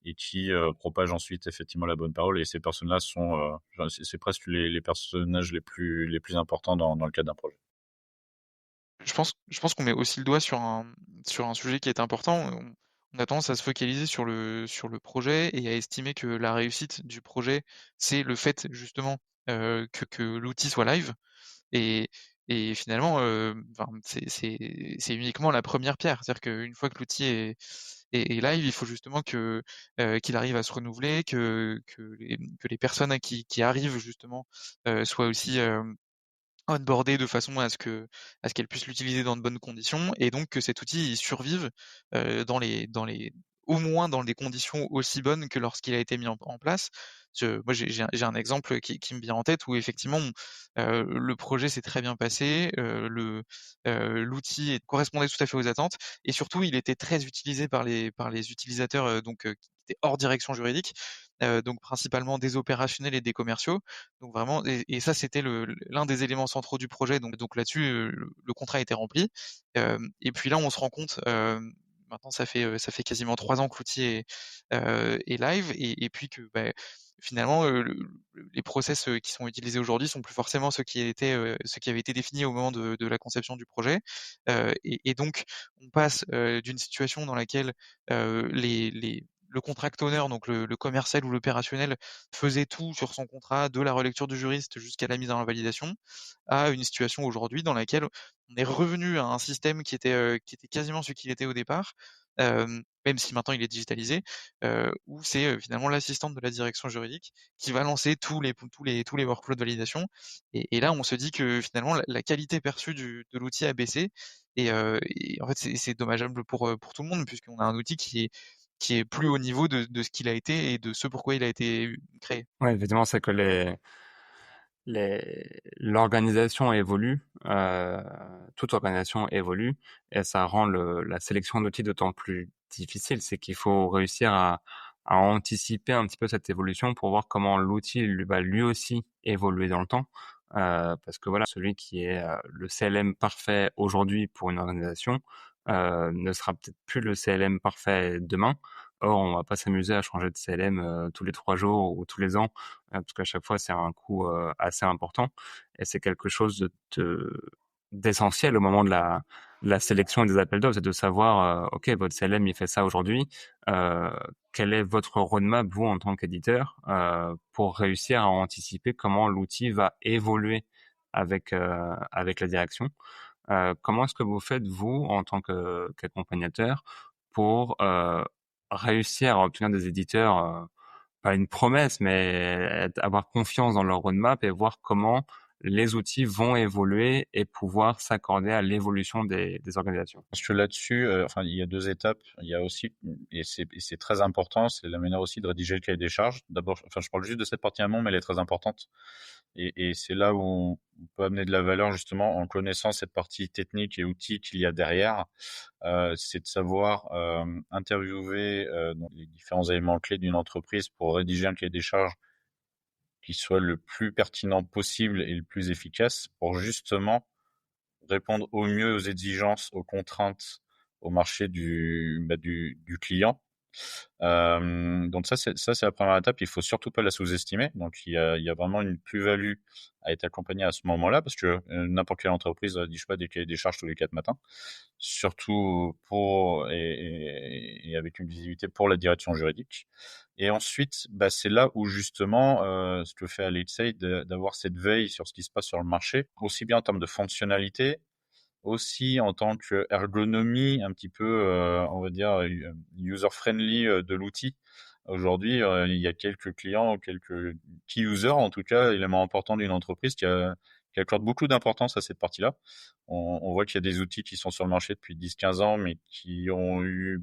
et qui propagent ensuite, effectivement, la bonne parole. Et ces personnes-là sont, c'est presque les personnages les plus importants dans le cadre d'un projet. Je pense qu'on met aussi le doigt sur un sujet qui est important. On a tendance à se focaliser sur le projet et à estimer que la réussite du projet, c'est le fait justement que l'outil soit live. Et Et finalement, enfin, c'est uniquement la première pierre. C'est-à-dire qu'une fois que l'outil est live, il faut justement qu'il arrive à se renouveler, que les personnes qui arrivent justement soient aussi onboardées de façon à ce qu'elles puissent l'utiliser dans de bonnes conditions, et donc que cet outil il survive au moins dans des conditions aussi bonnes que lorsqu'il a été mis en place. Moi, j'ai un exemple qui me vient en tête où effectivement, le projet s'est très bien passé, l'outil correspondait tout à fait aux attentes, et surtout, il était très utilisé par les utilisateurs, qui étaient hors direction juridique, donc principalement des opérationnels et des commerciaux. Donc vraiment, et ça, c'était l'un des éléments centraux du projet. Donc là-dessus, le contrat a été rempli. Et puis là, on se rend compte, maintenant ça fait quasiment 3 ans que l'outil est live, et puis que finalement, les process qui sont utilisés aujourd'hui sont plus forcément ceux qui avaient été définis au moment de la conception du projet. Et donc, on passe d'une situation dans laquelle le contract owner, donc le commercial ou l'opérationnel, faisait tout sur son contrat, de la relecture du juriste jusqu'à la mise en validation, à une situation aujourd'hui dans laquelle on est revenu à un système qui était quasiment ce qu'il était au départ, même si maintenant il est digitalisé, où c'est finalement l'assistante de la direction juridique qui va lancer tous les workflows de validation. Et là, on se dit que finalement la qualité perçue de l'outil a baissé, et en fait c'est dommageable pour tout le monde, puisqu'on a un outil qui est plus au niveau de ce qu'il a été et de ce pourquoi il a été créé. Ouais, évidemment, c'est que l'organisation évolue, toute organisation évolue, et ça rend la sélection d'outils d'autant plus difficile. C'est qu'il faut réussir à anticiper un petit peu cette évolution pour voir comment l'outil va lui aussi évoluer dans le temps. Parce que voilà, celui qui est le CLM parfait aujourd'hui pour une organisation ne sera peut-être plus le CLM parfait demain. Or, on va pas s'amuser à changer de CLM tous les 3 jours ou tous les ans, parce qu'à chaque fois, c'est un coût assez important, et c'est quelque chose d'essentiel au moment de la sélection et des appels d'offres, c'est de savoir, ok, votre CLM il fait ça aujourd'hui, euh, quel est votre roadmap vous en tant qu'éditeur pour réussir à anticiper comment l'outil va évoluer avec la direction. Comment est-ce que vous faites, vous, en tant qu'accompagnateur, pour réussir à obtenir des éditeurs, pas une promesse, mais avoir confiance dans leur roadmap et voir comment les outils vont évoluer et pouvoir s'accorder à l'évolution des organisations? Parce que là-dessus, enfin, il y a 2 étapes. Il y a aussi, et c'est très important, c'est la manière aussi de rédiger le cahier des charges. D'abord, enfin, je parle juste de cette partie amont, mais elle est très importante. Et c'est là où on peut amener de la valeur justement en connaissant cette partie technique et outils qu'il y a derrière. C'est de savoir interviewer donc les différents éléments clés d'une entreprise pour rédiger un cahier des charges qui soit le plus pertinent possible et le plus efficace pour justement répondre au mieux aux exigences, aux contraintes, au marché du client. Donc ça c'est la première étape. Il faut surtout pas la sous-estimer. Donc il y a vraiment une plus-value à être accompagné à ce moment-là, parce que n'importe quelle entreprise rédige pas des cahiers des charges tous les 4 matins, surtout pour et avec une visibilité pour la direction juridique. Et ensuite, c'est là où justement ce que fait Alexei, d'avoir cette veille sur ce qui se passe sur le marché, aussi bien en termes de fonctionnalité, aussi en tant qu'ergonomie un petit peu, on va dire, user-friendly de l'outil. Aujourd'hui, il y a quelques clients, quelques key users, en tout cas, éléments importants d'une entreprise qui accorde beaucoup d'importance à cette partie-là. On voit qu'il y a des outils qui sont sur le marché depuis 10-15 ans, mais qui ont eu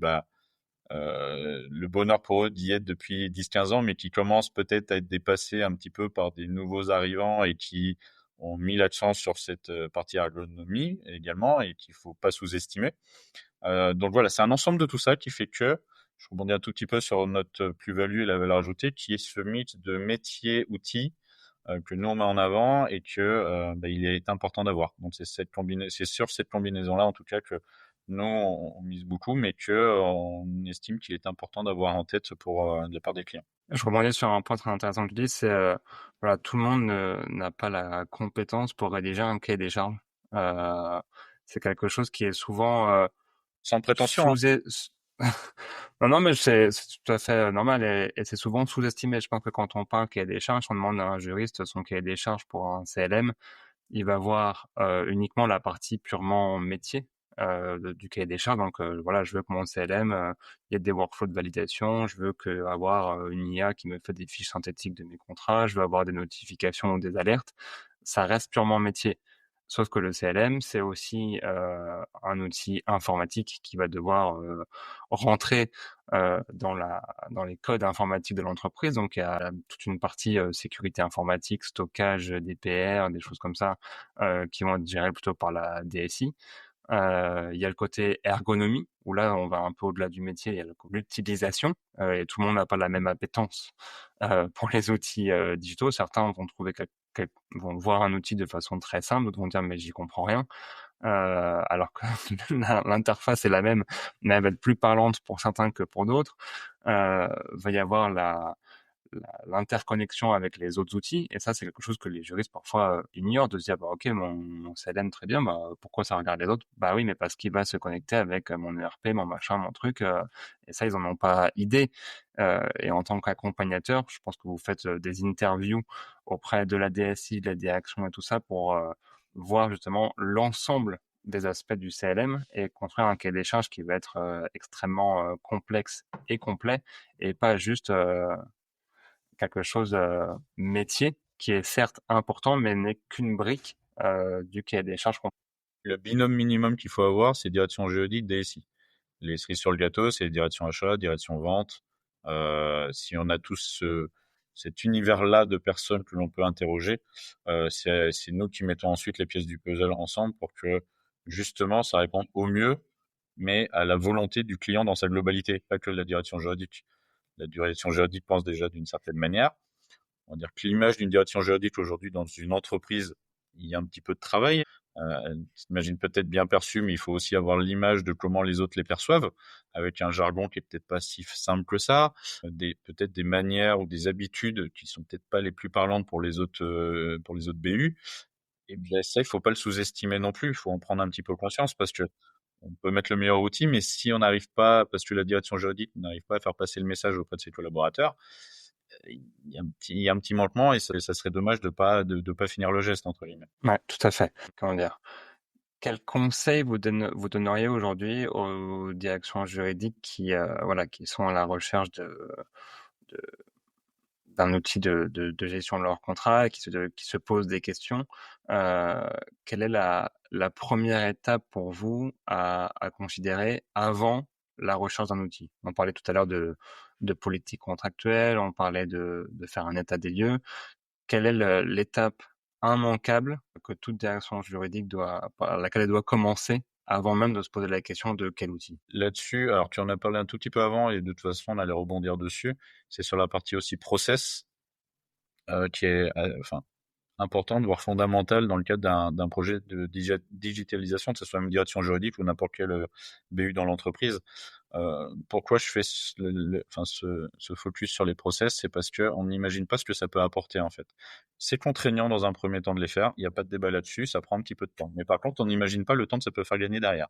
le bonheur pour eux d'y être depuis 10-15 ans, mais qui commencent peut-être à être dépassés un petit peu par des nouveaux arrivants et qui ont mis l'accent sur cette partie ergonomie également, et qu'il faut pas sous-estimer. Donc voilà, c'est un ensemble de tout ça qui fait que je rebondis un tout petit peu sur notre plus-value et la valeur ajoutée, qui est ce mix de métier-outil que nous on met en avant et que il est important d'avoir. Donc c'est sur cette combinaison-là en tout cas que nous on mise beaucoup, mais que on estime qu'il est important d'avoir en tête pour de la part des clients. Je rebondis sur un point très intéressant que tu dis, c'est voilà, tout le monde n'a pas la compétence pour rédiger un cahier des charges. Euh, c'est quelque chose qui est souvent Sans prétention, hein. sous non, non, mais c'est tout à fait normal, et c'est souvent sous-estimé. Je pense que quand on parle cahier des charges, on demande à un juriste son cahier des charges pour un CLM, il va voir uniquement la partie purement métier du cahier des charges. Donc voilà, je veux que mon CLM, il y ait des workflows de validation, je veux avoir une IA qui me fait des fiches synthétiques de mes contrats, je veux avoir des notifications ou des alertes. Ça reste purement métier. Sauf que le CLM, c'est aussi un outil informatique qui va devoir rentrer dans les codes informatiques de l'entreprise. Donc, il y a toute une partie sécurité informatique, stockage, DPR, des choses comme ça, qui vont être gérées plutôt par la DSI. Il y a le côté ergonomie, où là, on va un peu au-delà du métier, il y a l'utilisation, et tout le monde n'a pas la même appétence pour les outils digitaux. Certains vont trouver vont voir un outil de façon très simple, d'autres vont dire mais j'y comprends rien, alors que l'interface est la même, mais elle va être plus parlante pour certains que pour d'autres. Va y avoir l'interconnexion avec les autres outils, et ça c'est quelque chose que les juristes parfois ignorent, de se dire bah ok, mon CLM très bien, bah pourquoi ça regarde les autres? Bah oui, mais parce qu'il va se connecter avec mon ERP, mon machin, mon truc, et ça ils en ont pas idée. Et en tant qu'accompagnateur, je pense que vous faites des interviews auprès de la DSI, de la direction et tout ça pour voir justement l'ensemble des aspects du CLM et construire un cahier des charges qui va être extrêmement complexe et complet, et pas juste quelque chose métier qui est certes important, mais n'est qu'une brique du cahier des charges. Le binôme minimum qu'il faut avoir, c'est direction juridique, DSI. Les cerises sur le gâteau, c'est direction achat, direction vente. Si on a tous cet univers-là de personnes que l'on peut interroger, c'est nous qui mettons ensuite les pièces du puzzle ensemble pour que justement ça réponde au mieux, mais à la volonté du client dans sa globalité, pas que la direction juridique. La direction juridique pense déjà d'une certaine manière. On va dire que l'image d'une direction juridique aujourd'hui dans une entreprise, il y a un petit peu de travail. Elle s'imagine peut-être bien perçue, mais il faut aussi avoir l'image de comment les autres les perçoivent, avec un jargon qui est peut-être pas si simple que ça, peut-être des manières ou des habitudes qui sont peut-être pas les plus parlantes pour les autres BU. Et bien ça, il faut pas le sous-estimer non plus. Il faut en prendre un petit peu conscience parce que on peut mettre le meilleur outil, mais si on n'arrive pas, parce que la direction juridique n'arrive pas à faire passer le message auprès de ses collaborateurs, il y a un petit manquement et ça serait dommage de pas finir le geste, entre guillemets. Ouais, tout à fait. Comment dire? Quel conseil vous donneriez aujourd'hui aux directions juridiques qui, voilà, qui sont à la recherche de d'un outil de gestion de leur contrat, et qui se posent des questions? Quelle est la première étape pour vous à considérer avant la recherche d'un outil? On parlait tout à l'heure de politique contractuelle, on parlait de faire un état des lieux. Quelle est l'étape immanquable que toute direction juridique par laquelle elle doit commencer avant même de se poser la question de quel outil? Là-dessus, alors tu en as parlé un tout petit peu avant et de toute façon on allait rebondir dessus, c'est sur la partie aussi process, qui est enfin importante, voire fondamentale dans le cadre d'un projet de digitalisation, que ce soit une direction juridique ou n'importe quel BU dans l'entreprise. Pourquoi je fais ce focus sur les process, c'est parce que on n'imagine pas ce que ça peut apporter en fait. C'est contraignant dans un premier temps de les faire, il n'y a pas de débat là-dessus, ça prend un petit peu de temps. Mais par contre, on n'imagine pas le temps que ça peut faire gagner derrière.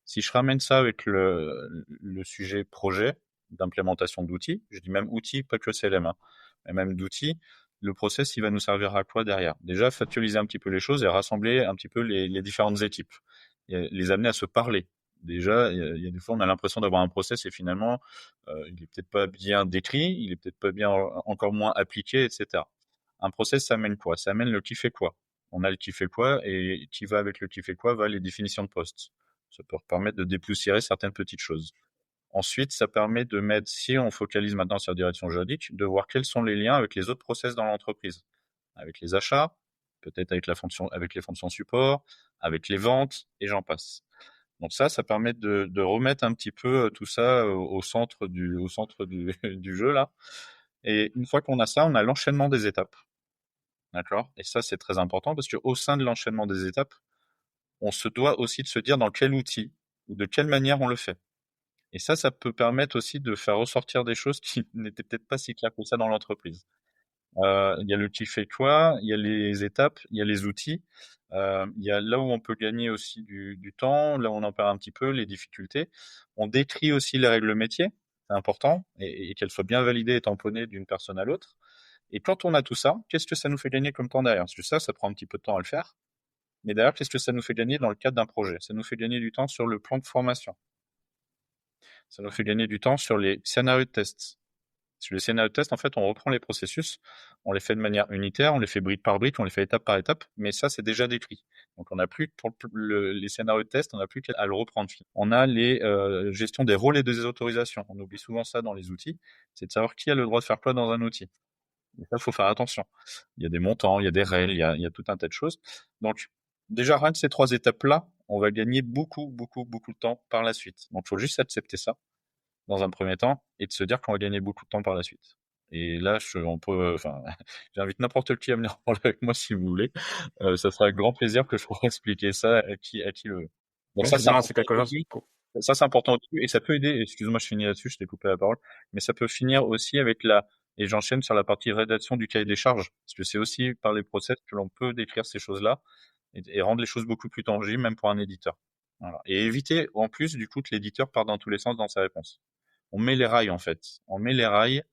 Si je ramène ça avec le sujet projet d'implémentation d'outils, je dis même outils, pas que CLM, hein, mais même d'outils, le process, il va nous servir à quoi derrière? Déjà, factualiser un petit peu les choses et rassembler un petit peu les différentes équipes, et les amener à se parler. Déjà, il y a des fois, on a l'impression d'avoir un process et finalement, il est peut-être pas bien décrit, il est peut-être pas bien, encore moins appliqué, etc. Un process, ça amène quoi? Ça amène le qui fait quoi. On a le qui fait quoi et qui va avec le qui fait quoi va les définitions de poste. Ça peut permettre de dépoussiérer certaines petites choses. Ensuite, ça permet de mettre, si on focalise maintenant sur la direction juridique, de voir quels sont les liens avec les autres process dans l'entreprise, avec les achats, peut-être avec les fonctions support, avec les ventes, et j'en passe. Donc ça permet de remettre un petit peu tout ça au centre du jeu là. Et une fois qu'on a ça, on a l'enchaînement des étapes. D'accord? Et ça, c'est très important parce qu'au sein de l'enchaînement des étapes, on se doit aussi de se dire dans quel outil ou de quelle manière on le fait. Et ça peut permettre aussi de faire ressortir des choses qui n'étaient peut-être pas si claires que ça dans l'entreprise. Il y a le qui fait quoi, il y a les étapes, il y a les outils, il y a là où on peut gagner aussi du temps, là où on en perd un petit peu, les difficultés. On décrit aussi les règles métiers, c'est important, et qu'elles soient bien validées et tamponnées d'une personne à l'autre. Et quand on a tout ça, qu'est-ce que ça nous fait gagner comme temps derrière? Parce que ça prend un petit peu de temps à le faire. Mais d'ailleurs, qu'est-ce que ça nous fait gagner dans le cadre d'un projet? Ça nous fait gagner du temps sur le plan de formation. Ça nous fait gagner du temps sur les scénarios de test. Sur les scénarios de test, en fait, on reprend les processus, on les fait de manière unitaire, on les fait brique par brique, on les fait étape par étape, mais ça, c'est déjà décrit. Donc, on n'a plus, pour les scénarios de test, on n'a plus qu'à le reprendre. On a les gestions des rôles et des autorisations. On oublie souvent ça dans les outils, c'est de savoir qui a le droit de faire quoi dans un outil. Et ça, il faut faire attention. Il y a des montants, il y a des règles, il y a tout un tas de choses. Donc, déjà, rien que ces 3 étapes-là, on va gagner beaucoup, beaucoup, beaucoup de temps par la suite. Donc, il faut juste accepter ça dans un premier temps et de se dire qu'on va gagner beaucoup de temps par la suite. Et là, on peut, enfin, j'invite n'importe qui à venir parler avec moi si vous voulez. Ça sera avec grand plaisir que je pourrai expliquer ça à qui le veut. Donc ça, c'est Effectivement, c'est important quelque au chose. début. Ça, c'est important au début et ça peut aider. Excuse-moi, je finis là-dessus, je t'ai coupé la parole. Mais ça peut finir aussi avec et j'enchaîne sur la partie rédaction du cahier des charges. Parce que c'est aussi par les process que l'on peut décrire ces choses-là et rendre les choses beaucoup plus tangibles, même pour un éditeur. Voilà. Et éviter, en plus, du coup, que l'éditeur parte dans tous les sens dans sa réponse. On met les rails, en fait. On met les rails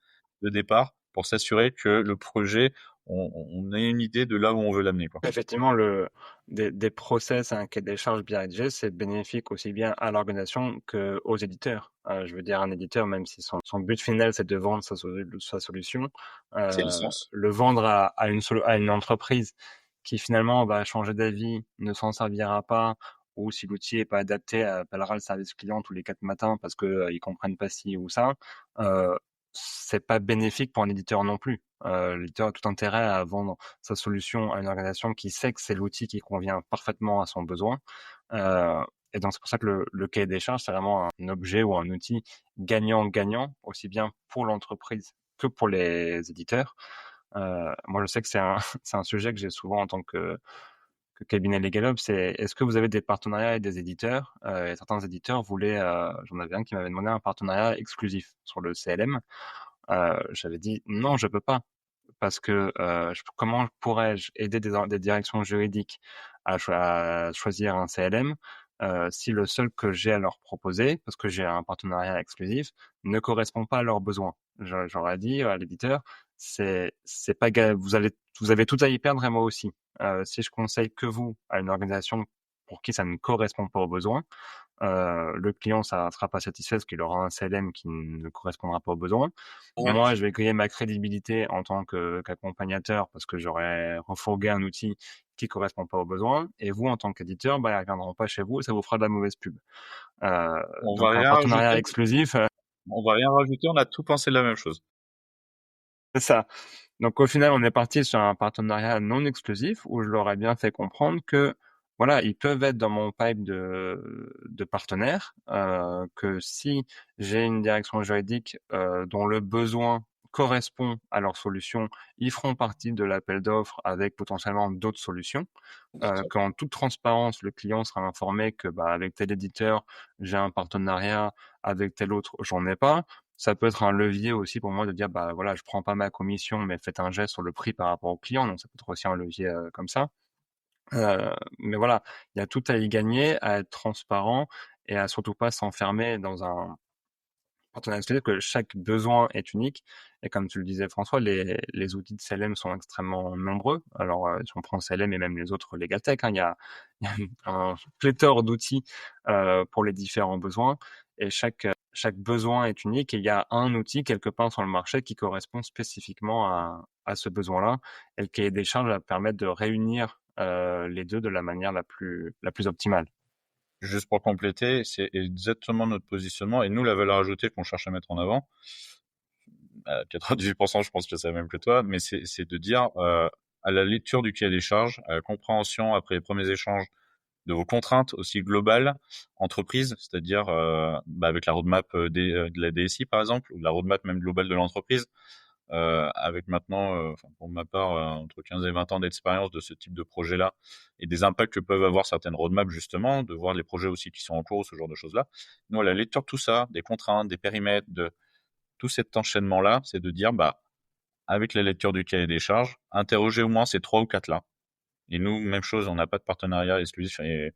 de départ pour s'assurer que le projet, on ait une idée de là où on veut l'amener, quoi. Effectivement, des process, un cahier des charges bien rédigé, c'est bénéfique aussi bien à l'organisation qu'aux éditeurs. Je veux dire, un éditeur, même si son but final, c'est de vendre sa solution, C'est le sens. le vendre à une entreprise qui finalement va changer d'avis, ne s'en servira pas, ou si l'outil est pas adapté, appellera le service client tous les 4 matins parce que ils comprennent pas ci ou ça. C'est pas bénéfique pour un éditeur non plus. L'éditeur a tout intérêt à vendre sa solution à une organisation qui sait que c'est l'outil qui convient parfaitement à son besoin. Et donc c'est pour ça que le cahier des charges, c'est vraiment un objet ou un outil gagnant-gagnant, aussi bien pour l'entreprise que pour les éditeurs. Moi, je sais que c'est un, c'est un sujet que j'ai souvent en tant que cabinet LegalOps, c'est est-ce que vous avez des partenariats avec des éditeurs? Et certains éditeurs voulaient, j'en avais un qui m'avait demandé un partenariat exclusif sur le CLM. J'avais dit non, je peux pas parce que comment pourrais-je aider des directions juridiques à choisir un CLM si le seul que j'ai à leur proposer, parce que j'ai un partenariat exclusif, ne correspond pas à leurs besoins. J'aurais dit à l'éditeur, c'est pas vous avez tout à y perdre et moi aussi. Si je conseille que vous à une organisation pour qui ça ne correspond pas aux besoins, le client ça sera pas satisfait parce qu'il aura un CLM qui ne correspondra pas aux besoins. Ouais. Moi, je vais griller ma crédibilité en tant qu'accompagnateur parce que j'aurais refourgué un outil qui correspond pas aux besoins. Et vous, en tant qu'éditeur, bah, ils reviendront pas chez vous et ça vous fera de la mauvaise pub. On va Donc un rien partenariat rajouter. exclusif, On va rien rajouter. On a tout pensé de la même chose. c'est ça. Donc au final, on est parti sur un partenariat non exclusif où je leur ai bien fait comprendre que voilà, ils peuvent être dans mon pipe de partenaires, que si j'ai une direction juridique dont le besoin correspond à leur solution, ils feront partie de l'appel d'offres avec potentiellement d'autres solutions. Qu'en toute transparence, le client sera informé que bah, avec tel éditeur, j'ai un partenariat, avec tel autre, j'en ai pas. Ça peut être un levier aussi pour moi de dire bah voilà, je prends pas ma commission, mais faites un geste sur le prix par rapport au client. Donc ça peut être aussi un levier comme ça. Mais voilà, il y a tout à y gagner, à être transparent et à surtout pas s'enfermer dans un partenariat exclusif, que chaque besoin est unique. Et comme tu le disais, François, les outils de CLM sont extrêmement nombreux. Alors, si on prend CLM et même les autres LegalTech, hein, il y a un pléthore d'outils pour les différents besoins. Et chaque besoin est unique et il y a un outil quelque part sur le marché qui correspond spécifiquement à ce besoin-là. Et le cahier des charges va permettre de réunir les deux de la manière la plus optimale. Juste pour compléter, c'est exactement notre positionnement et nous, la valeur ajoutée qu'on cherche à mettre en avant, à 98%, je pense que c'est la même que toi, mais c'est de dire, à la lecture du cahier des charges, à la compréhension après les premiers échanges de vos contraintes aussi globales, entreprise, c'est-à-dire bah, avec la roadmap de la DSI par exemple, ou la roadmap même globale de l'entreprise, avec maintenant, pour ma part, entre 15 et 20 ans d'expérience de ce type de projet-là, et des impacts que peuvent avoir certaines roadmaps justement, de voir les projets aussi qui sont en cours, ce genre de choses-là. Nous, à la lecture de tout ça, des contraintes, des périmètres, de tout cet enchaînement-là, c'est de dire, bah, avec la lecture du cahier des charges, interroger au moins ces 3 ou 4-là. Et nous, même chose, on n'a pas de partenariat exclusif et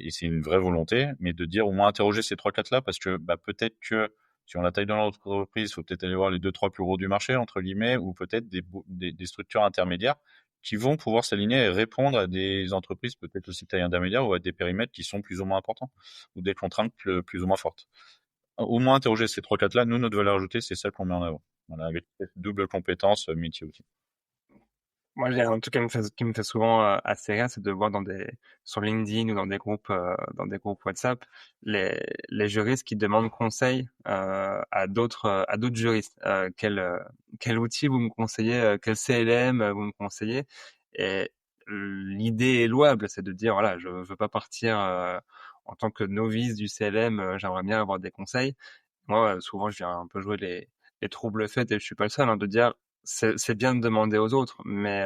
c'est une vraie volonté, mais de dire au moins interroger ces 3-4-là parce que bah, peut-être que Sur la taille de l'entreprise, il faut peut-être aller voir les 2-3 plus gros du marché, entre guillemets, ou peut-être des structures intermédiaires qui vont pouvoir s'aligner et répondre à des entreprises peut-être aussi taille intermédiaire ou à des périmètres qui sont plus ou moins importants ou des contraintes plus ou moins fortes. Au moins interroger ces 3-4 là, nous, notre valeur ajoutée, c'est celle qu'on met en avant. Voilà, avec cette double compétence métier aussi. Moi, j'ai un truc qui me fait souvent assez rire, c'est de voir sur LinkedIn ou dans des groupes WhatsApp, les juristes qui demandent conseil à d'autres juristes. Quel outil vous me conseillez, quel CLM vous me conseillez? Et l'idée est louable, c'est de dire voilà, je veux pas partir en tant que novice du CLM, j'aimerais bien avoir des conseils. Moi, souvent, je viens un peu jouer les troubles faits et je suis pas le seul, hein, de dire c'est bien de demander aux autres, mais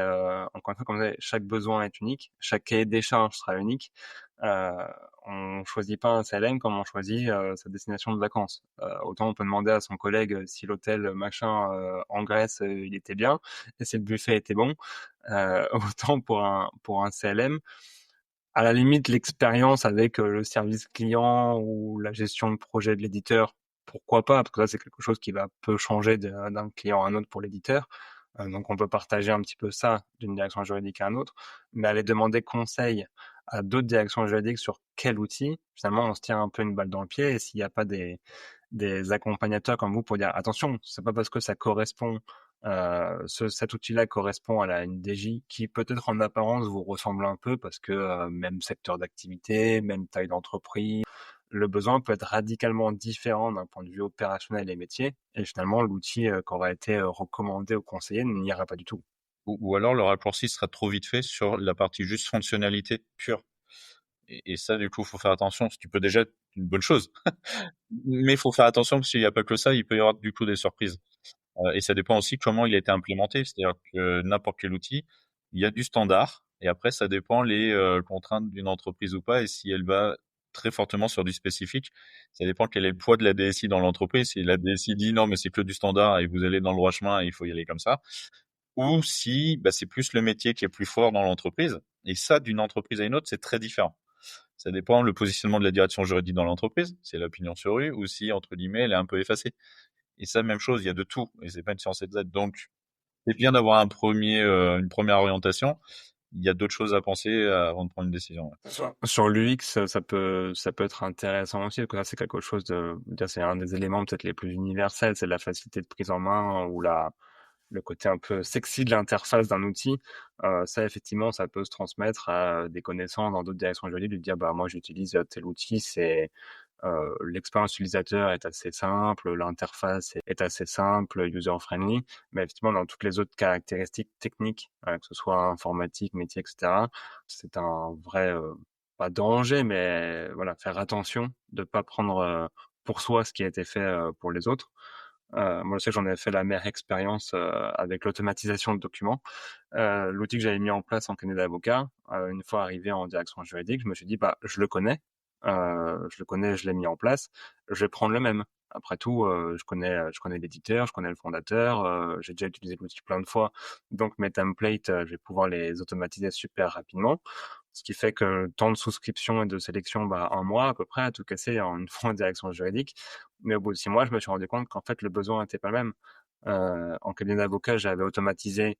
encore une fois, comme je disais, chaque besoin est unique, chaque cahier des charges sera unique. Euh, on choisit pas un CLM comme on choisit sa destination de vacances. Autant on peut demander à son collègue si l'hôtel machin en Grèce il était bien et si le buffet était bon. Autant pour un CLM, à la limite, l'expérience avec le service client ou la gestion de projet de l'éditeur, pourquoi pas? Parce que ça, c'est quelque chose qui va peu changer d'un client à un autre pour l'éditeur. Donc, on peut partager un petit peu ça d'une direction juridique à une autre. Mais aller demander conseil à d'autres directions juridiques sur quel outil, finalement, on se tire un peu une balle dans le pied. Et s'il n'y a pas des accompagnateurs comme vous pour dire attention, c'est pas parce que ça correspond, cet outil-là correspond à une DJ qui peut-être en apparence vous ressemble un peu parce que même secteur d'activité, même taille d'entreprise, le besoin peut être radicalement différent d'un point de vue opérationnel et métier. Et finalement, l'outil qui aura été recommandé au conseiller n'ira pas du tout. Ou alors le raccourci sera trop vite fait sur la partie juste fonctionnalité pure. Et ça, du coup, faut faire attention. Tu peux déjà être une bonne chose, mais il faut faire attention parce qu'il n'y a pas que ça. Il peut y avoir du coup des surprises. Et ça dépend aussi comment il a été implémenté. C'est-à-dire que n'importe quel outil, il y a du standard. Et après, ça dépend les contraintes d'une entreprise ou pas. Et si elle va très fortement sur du spécifique, ça dépend quel est le poids de la DSI dans l'entreprise. Si la DSI dit non, mais c'est que du standard et vous allez dans le droit chemin et il faut y aller comme ça. Ou si bah, c'est plus le métier qui est plus fort dans l'entreprise. Et ça, d'une entreprise à une autre, c'est très différent. Ça dépend le positionnement de la direction juridique dans l'entreprise, c'est l'opinion sur rue, ou si, entre guillemets, elle est un peu effacée. Et ça, même chose, il y a de tout, et c'est pas une science exacte. Donc, c'est bien d'avoir une première orientation. Il y a d'autres choses à penser avant de prendre une décision. Ouais. Sur l'UX, ça peut être intéressant aussi, parce que là, c'est quelque chose c'est un des éléments peut-être les plus universels, c'est la facilité de prise en main ou le côté un peu sexy de l'interface d'un outil. Ça, effectivement, ça peut se transmettre à des connaissances dans d'autres directions juridiques, de dire, bah, moi, j'utilise tel outil, l'expérience utilisateur est assez simple, l'interface est assez simple, user-friendly, mais effectivement, dans toutes les autres caractéristiques techniques, que ce soit informatique, métier, etc., c'est un vrai, pas danger, mais voilà, faire attention de pas prendre pour soi ce qui a été fait pour les autres. Moi, je sais que j'en ai fait la mère expérience avec l'automatisation de documents. L'outil que j'avais mis en place en cabinet d'avocat, une fois arrivé en direction juridique, je me suis dit, bah, je l'ai mis en place, je vais prendre le même. Après tout, je connais l'éditeur, je connais le fondateur, j'ai déjà utilisé l'outil plein de fois, donc mes templates, je vais pouvoir les automatiser super rapidement. Ce qui fait que le temps de souscription et de sélection, bah, un mois à peu près, à tout casser en une fois en direction juridique. Mais au bout de 6 mois, je me suis rendu compte qu'en fait, le besoin n'était pas le même. En cabinet d'avocat, j'avais automatisé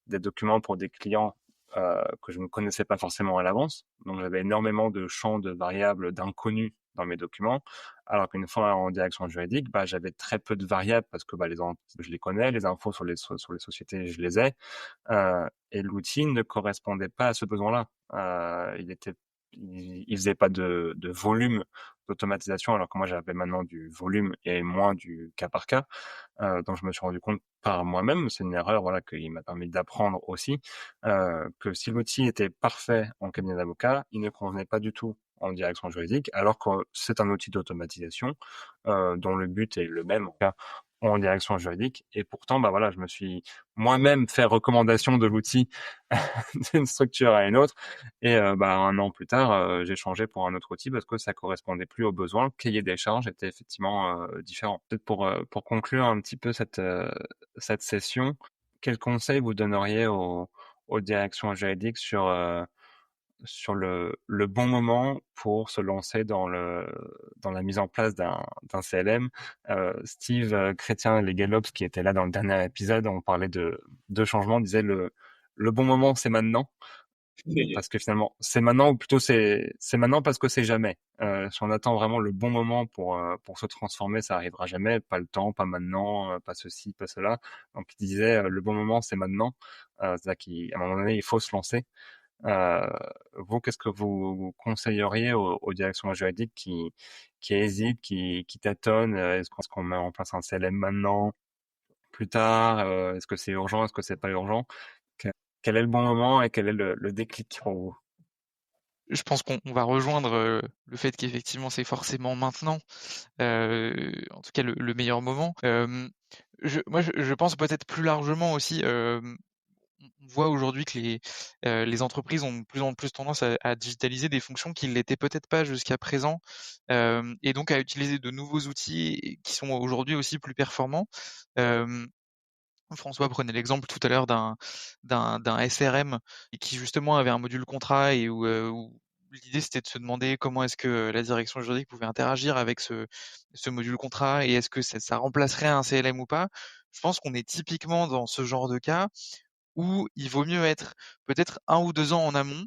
des documents pour des clients que je ne connaissais pas forcément à l'avance. Donc, j'avais énormément de champs de variables d'inconnus dans mes documents. Alors qu'une fois en direction juridique, bah, j'avais très peu de variables parce que bah, je les connais, les infos sur les sociétés, je les ai. Et l'outil ne correspondait pas à ce besoin-là. Il faisait pas de volume d'automatisation, alors que moi j'avais maintenant du volume et moins du cas par cas. Donc je me suis rendu compte par moi-même, c'est une erreur voilà qui m'a permis d'apprendre aussi, que si l'outil était parfait en cabinet d'avocat, il ne convenait pas du tout en direction juridique, alors que c'est un outil d'automatisation dont le but est le même en direction juridique. Et pourtant, bah voilà, je me suis moi-même fait recommandation de l'outil d'une structure à une autre. Et bah, un an plus tard, j'ai changé pour un autre outil parce que ça correspondait plus aux besoins. Le cahier des charges était effectivement différent. Peut-être pour conclure un petit peu cette session, quel conseil vous donneriez aux directions juridiques sur sur le bon moment pour se lancer dans la mise en place d'un CLM. Steve Chrétien, les Galops, qui était là dans le dernier épisode, on parlait de changement, disait le bon moment, c'est maintenant. Parce que finalement, c'est maintenant, ou plutôt c'est maintenant parce que c'est jamais. Si on attend vraiment le bon moment pour se transformer, ça arrivera jamais. Pas le temps, pas maintenant, pas ceci, pas cela. Donc il disait le bon moment, c'est maintenant. C'est-à-dire qu'à un moment donné, il faut se lancer. Euh, Vous, qu'est-ce que vous conseilleriez aux directions juridiques qui hésitent, qui tâtonnent? Est-ce qu'on met en place un CLM maintenant, plus tard? Est-ce que c'est urgent? Est-ce que c'est pas urgent? Que- Quel est le bon moment et quel est le déclic pour vous? Je pense qu'on va rejoindre le fait qu'effectivement c'est forcément maintenant, en tout cas le meilleur moment. Moi je pense peut-être plus largement aussi, on voit aujourd'hui que les entreprises ont de plus en plus tendance à digitaliser des fonctions qui ne l'étaient peut-être pas jusqu'à présent, et donc à utiliser de nouveaux outils qui sont aujourd'hui aussi plus performants. Euh, François prenait l'exemple tout à l'heure d'un SRM qui justement avait un module contrat et où l'idée c'était de se demander comment est-ce que la direction juridique pouvait interagir avec ce module contrat et est-ce que ça remplacerait un CLM ou pas. Je pense qu'on est typiquement dans ce genre de cas où il vaut mieux être peut-être 1 ou 2 ans en amont,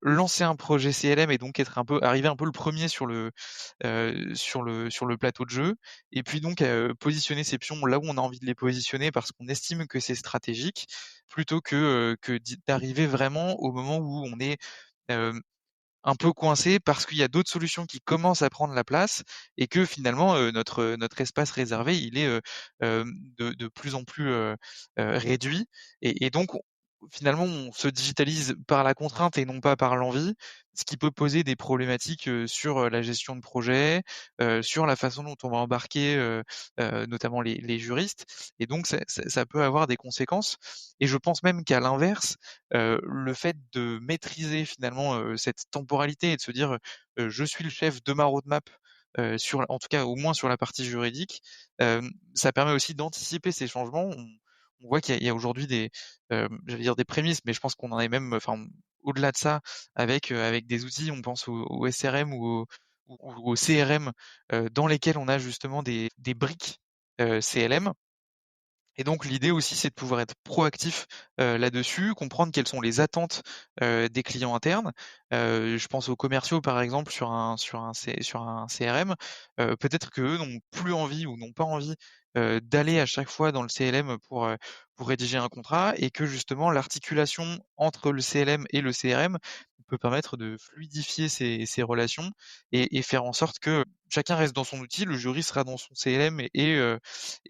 lancer un projet CLM et donc arriver un peu le premier sur le plateau de jeu et puis donc positionner ses pions là où on a envie de les positionner parce qu'on estime que c'est stratégique plutôt que d'arriver vraiment au moment où on est un peu coincé parce qu'il y a d'autres solutions qui commencent à prendre la place et que finalement notre espace réservé il est de plus en plus réduit et donc finalement on se digitalise par la contrainte et non pas par l'envie, ce qui peut poser des problématiques sur la gestion de projet, sur la façon dont on va embarquer notamment les juristes et donc ça peut avoir des conséquences et je pense même qu'à l'inverse le fait de maîtriser finalement cette temporalité et de se dire je suis le chef de ma roadmap en tout cas au moins sur la partie juridique, ça permet aussi d'anticiper ces changements. On voit qu'il y a aujourd'hui j'allais dire des prémices, mais je pense qu'on en est même, enfin au-delà de ça, avec des outils, on pense au SRM ou au CRM dans lesquels on a justement des briques CLM et donc l'idée aussi, c'est de pouvoir être proactif, là-dessus, comprendre quelles sont les attentes, des clients internes. Je pense aux commerciaux, par exemple, sur un CRM. Peut-être qu'eux n'ont plus envie ou n'ont pas envie, d'aller à chaque fois dans le CLM pour rédiger un contrat et que justement l'articulation entre le CLM et le CRM peut permettre de fluidifier ces relations et faire en sorte que chacun reste dans son outil, le jury sera dans son CLM et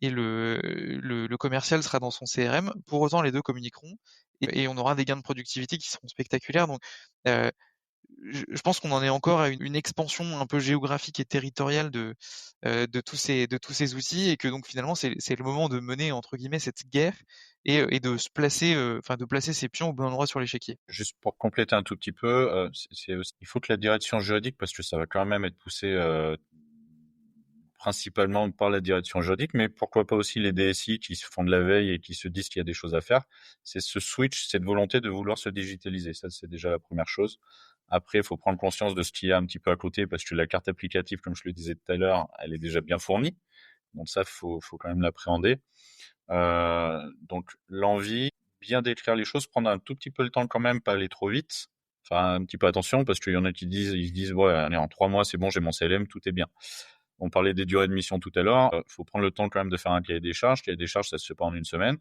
le commercial sera dans son CRM. Pour autant, les deux communiqueront et on aura des gains de productivité qui seront spectaculaires. Donc, euh, je pense qu'on en est encore à une expansion un peu géographique et territoriale de tous ces outils et que donc finalement c'est le moment de mener entre guillemets cette guerre et de se placer, enfin de placer ses pions au bon endroit sur l'échiquier. Juste pour compléter un tout petit peu, il faut que la direction juridique, parce que ça va quand même être poussé principalement par la direction juridique, mais pourquoi pas aussi les DSI qui se font de la veille et qui se disent qu'il y a des choses à faire. C'est ce switch, cette volonté de vouloir se digitaliser. Ça, c'est déjà la première chose. Après, il faut prendre conscience de ce qu'il y a un petit peu à côté, parce que la carte applicative, comme je le disais tout à l'heure, elle est déjà bien fournie. Donc ça, faut quand même l'appréhender. Donc l'envie, bien décrire les choses, prendre un tout petit peu le temps quand même, pas aller trop vite. Enfin, un petit peu attention, parce qu'il y en a ils se disent, ouais, allez, en 3 mois, c'est bon, j'ai mon CLM, tout est bien. On parlait des durées de mission tout à l'heure. Faut prendre le temps quand même de faire un cahier des charges. Cahier des charges, ça se fait pas en une semaine.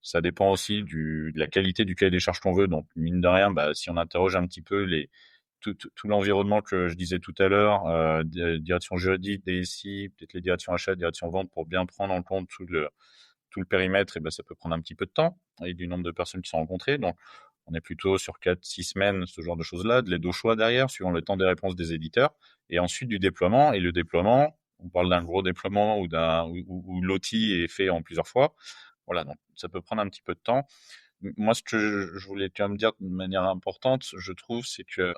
Ça dépend aussi de la qualité du cahier des charges qu'on veut. Donc, mine de rien, bah, si on interroge un petit peu tout l'environnement que je disais tout à l'heure, direction juridique, DSI, peut-être les directions achat, direction vente, pour bien prendre en compte tout le périmètre, et ben, ça peut prendre un petit peu de temps et du nombre de personnes qui sont rencontrées. Donc, on est plutôt sur 4-6 semaines, ce genre de choses-là, de l'aide au choix derrière, suivant le temps des réponses des éditeurs, et ensuite du déploiement. Et le déploiement, on parle d'un gros déploiement où l'outil est fait en plusieurs fois. Voilà, donc ça peut prendre un petit peu de temps. Moi, ce que je voulais quand même dire de manière importante, je trouve, c'est que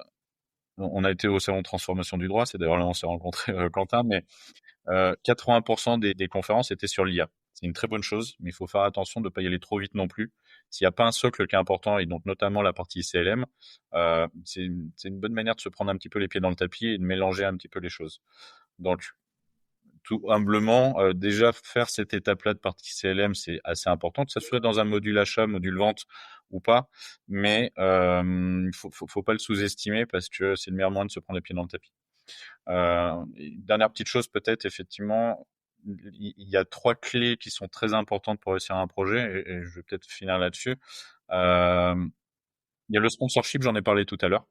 on a été au salon de transformation du droit, c'est d'ailleurs là où on s'est rencontré, Quentin, mais 80% des conférences étaient sur l'IA. c'est une très bonne chose, mais il faut faire attention de ne pas y aller trop vite non plus. S'il n'y a pas un socle qui est important, et donc notamment la partie CLM, c'est une bonne manière de se prendre un petit peu les pieds dans le tapis et de mélanger un petit peu les choses. Donc, tout humblement, déjà faire cette étape-là de partie CLM, c'est assez important, que ce soit dans un module achat, module vente ou pas, mais faut pas le sous-estimer parce que c'est le meilleur moyen de se prendre les pieds dans le tapis. Dernière petite chose peut-être, effectivement, il y a 3 clés qui sont très importantes pour réussir un projet et je vais peut-être finir là-dessus. Il y a le sponsorship, j'en ai parlé tout à l'heure,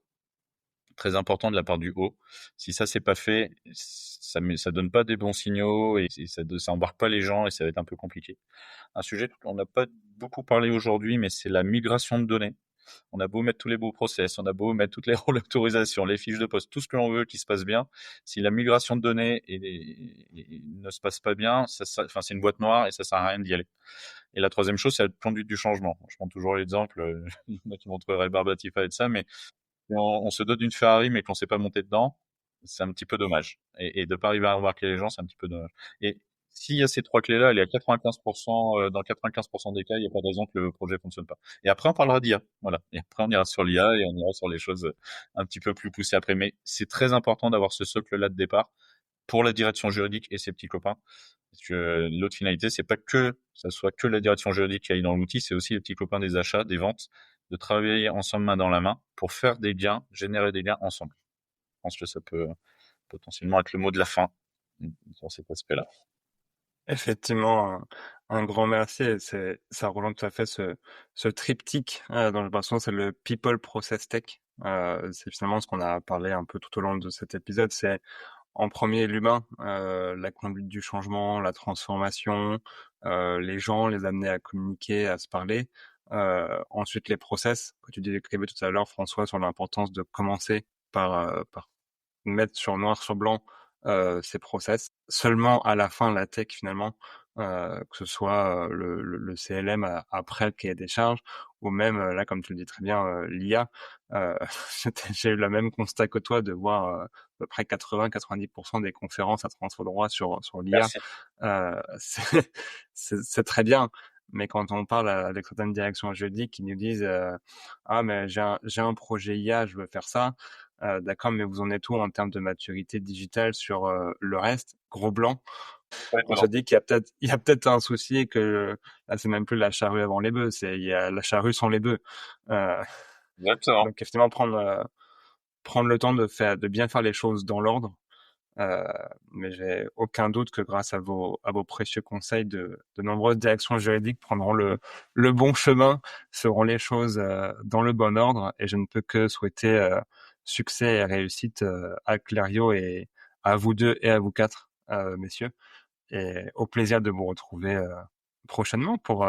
très important de la part du haut. Si ça c'est pas fait, ça donne pas des bons signaux et ça embarque pas les gens et ça va être un peu compliqué. Un sujet qu'on n'a pas beaucoup parlé aujourd'hui, mais c'est la migration de données. On a beau mettre tous les beaux process, on a beau mettre toutes les rôles d'autorisation, les fiches de poste, tout ce que l'on veut qui se passe bien. Si la migration de données ne se passe pas bien, enfin, c'est une boîte noire et ça sert à rien d'y aller. Et la troisième chose, c'est la conduite du changement. Je prends toujours l'exemple, il y en a qui vont trouver rébarbatif avec ça, mais on se dote d'une Ferrari mais qu'on sait pas monter dedans, c'est un petit peu dommage. Et de pas arriver à remarquer les gens, c'est un petit peu dommage. Et s'il y a ces 3 clés-là, il y a 95%, dans 95% des cas, il n'y a pas de raison que le projet fonctionne pas. Et après, on parlera d'IA. Voilà. Et après, on ira sur l'IA et on ira sur les choses un petit peu plus poussées après. Mais c'est très important d'avoir ce socle-là de départ pour la direction juridique et ses petits copains. Parce que l'autre finalité, c'est pas que ça soit que la direction juridique qui aille dans l'outil, c'est aussi les petits copains des achats, des ventes, de travailler ensemble main dans la main pour faire des gains, générer des gains ensemble. Je pense que ça peut potentiellement être le mot de la fin sur cet aspect-là. Effectivement, un grand merci. Et ça rejoint tout à fait ce triptyque dont je pense c'est le People Process Tech. C'est finalement ce qu'on a parlé un peu tout au long de cet épisode. C'est en premier l'humain, la conduite du changement, la transformation, les gens, les amener à communiquer, à se parler. Ensuite, les process, que tu décrivais tout à l'heure, François, sur l'importance de commencer par mettre sur noir sur blanc ces process. Seulement à la fin, la tech finalement, que ce soit le CLM après le cahier des charges, ou même là, comme tu le dis très bien, l'IA. J'ai eu le même constat que toi de voir à peu près 80-90% des conférences à Transfo Droit sur l'IA. Merci. C'est très bien. Mais quand on parle avec certaines directions juridiques qui nous disent ah mais j'ai un projet IA, je veux faire ça, d'accord, mais vous en êtes où en termes de maturité digitale sur le reste, gros blanc. On se dit qu'il y a peut-être un souci et que là c'est même plus la charrue avant les bœufs, il y a la charrue sans les bœufs. Exactement. Donc effectivement prendre le temps de bien faire les choses dans l'ordre. Mais j'ai aucun doute que grâce à vos précieux conseils, de nombreuses directions juridiques prendront le bon chemin, feront les choses dans le bon ordre, et je ne peux que souhaiter succès et réussite à Clario et à vous deux et à vous quatre, messieurs, et au plaisir de vous retrouver prochainement pour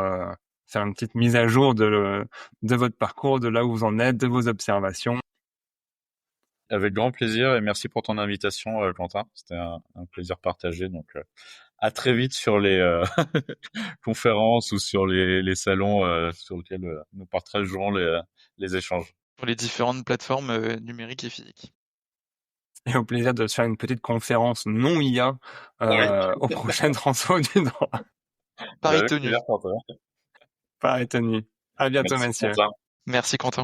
faire une petite mise à jour de votre parcours, de là où vous en êtes, de vos observations. Avec grand plaisir et merci pour ton invitation, Quentin. C'était un plaisir partagé. Donc, à très vite sur les conférences ou sur les salons sur lesquels nous partagerons les échanges. Pour les différentes plateformes numériques et physiques. Et au plaisir de se faire une petite conférence non IA Oui. aux prochaines Transfo du droit. Paris Avec tenu. plaisir, Quentin. Pareil tenu. À bientôt, Merci, messieurs. Quentin. Merci Quentin.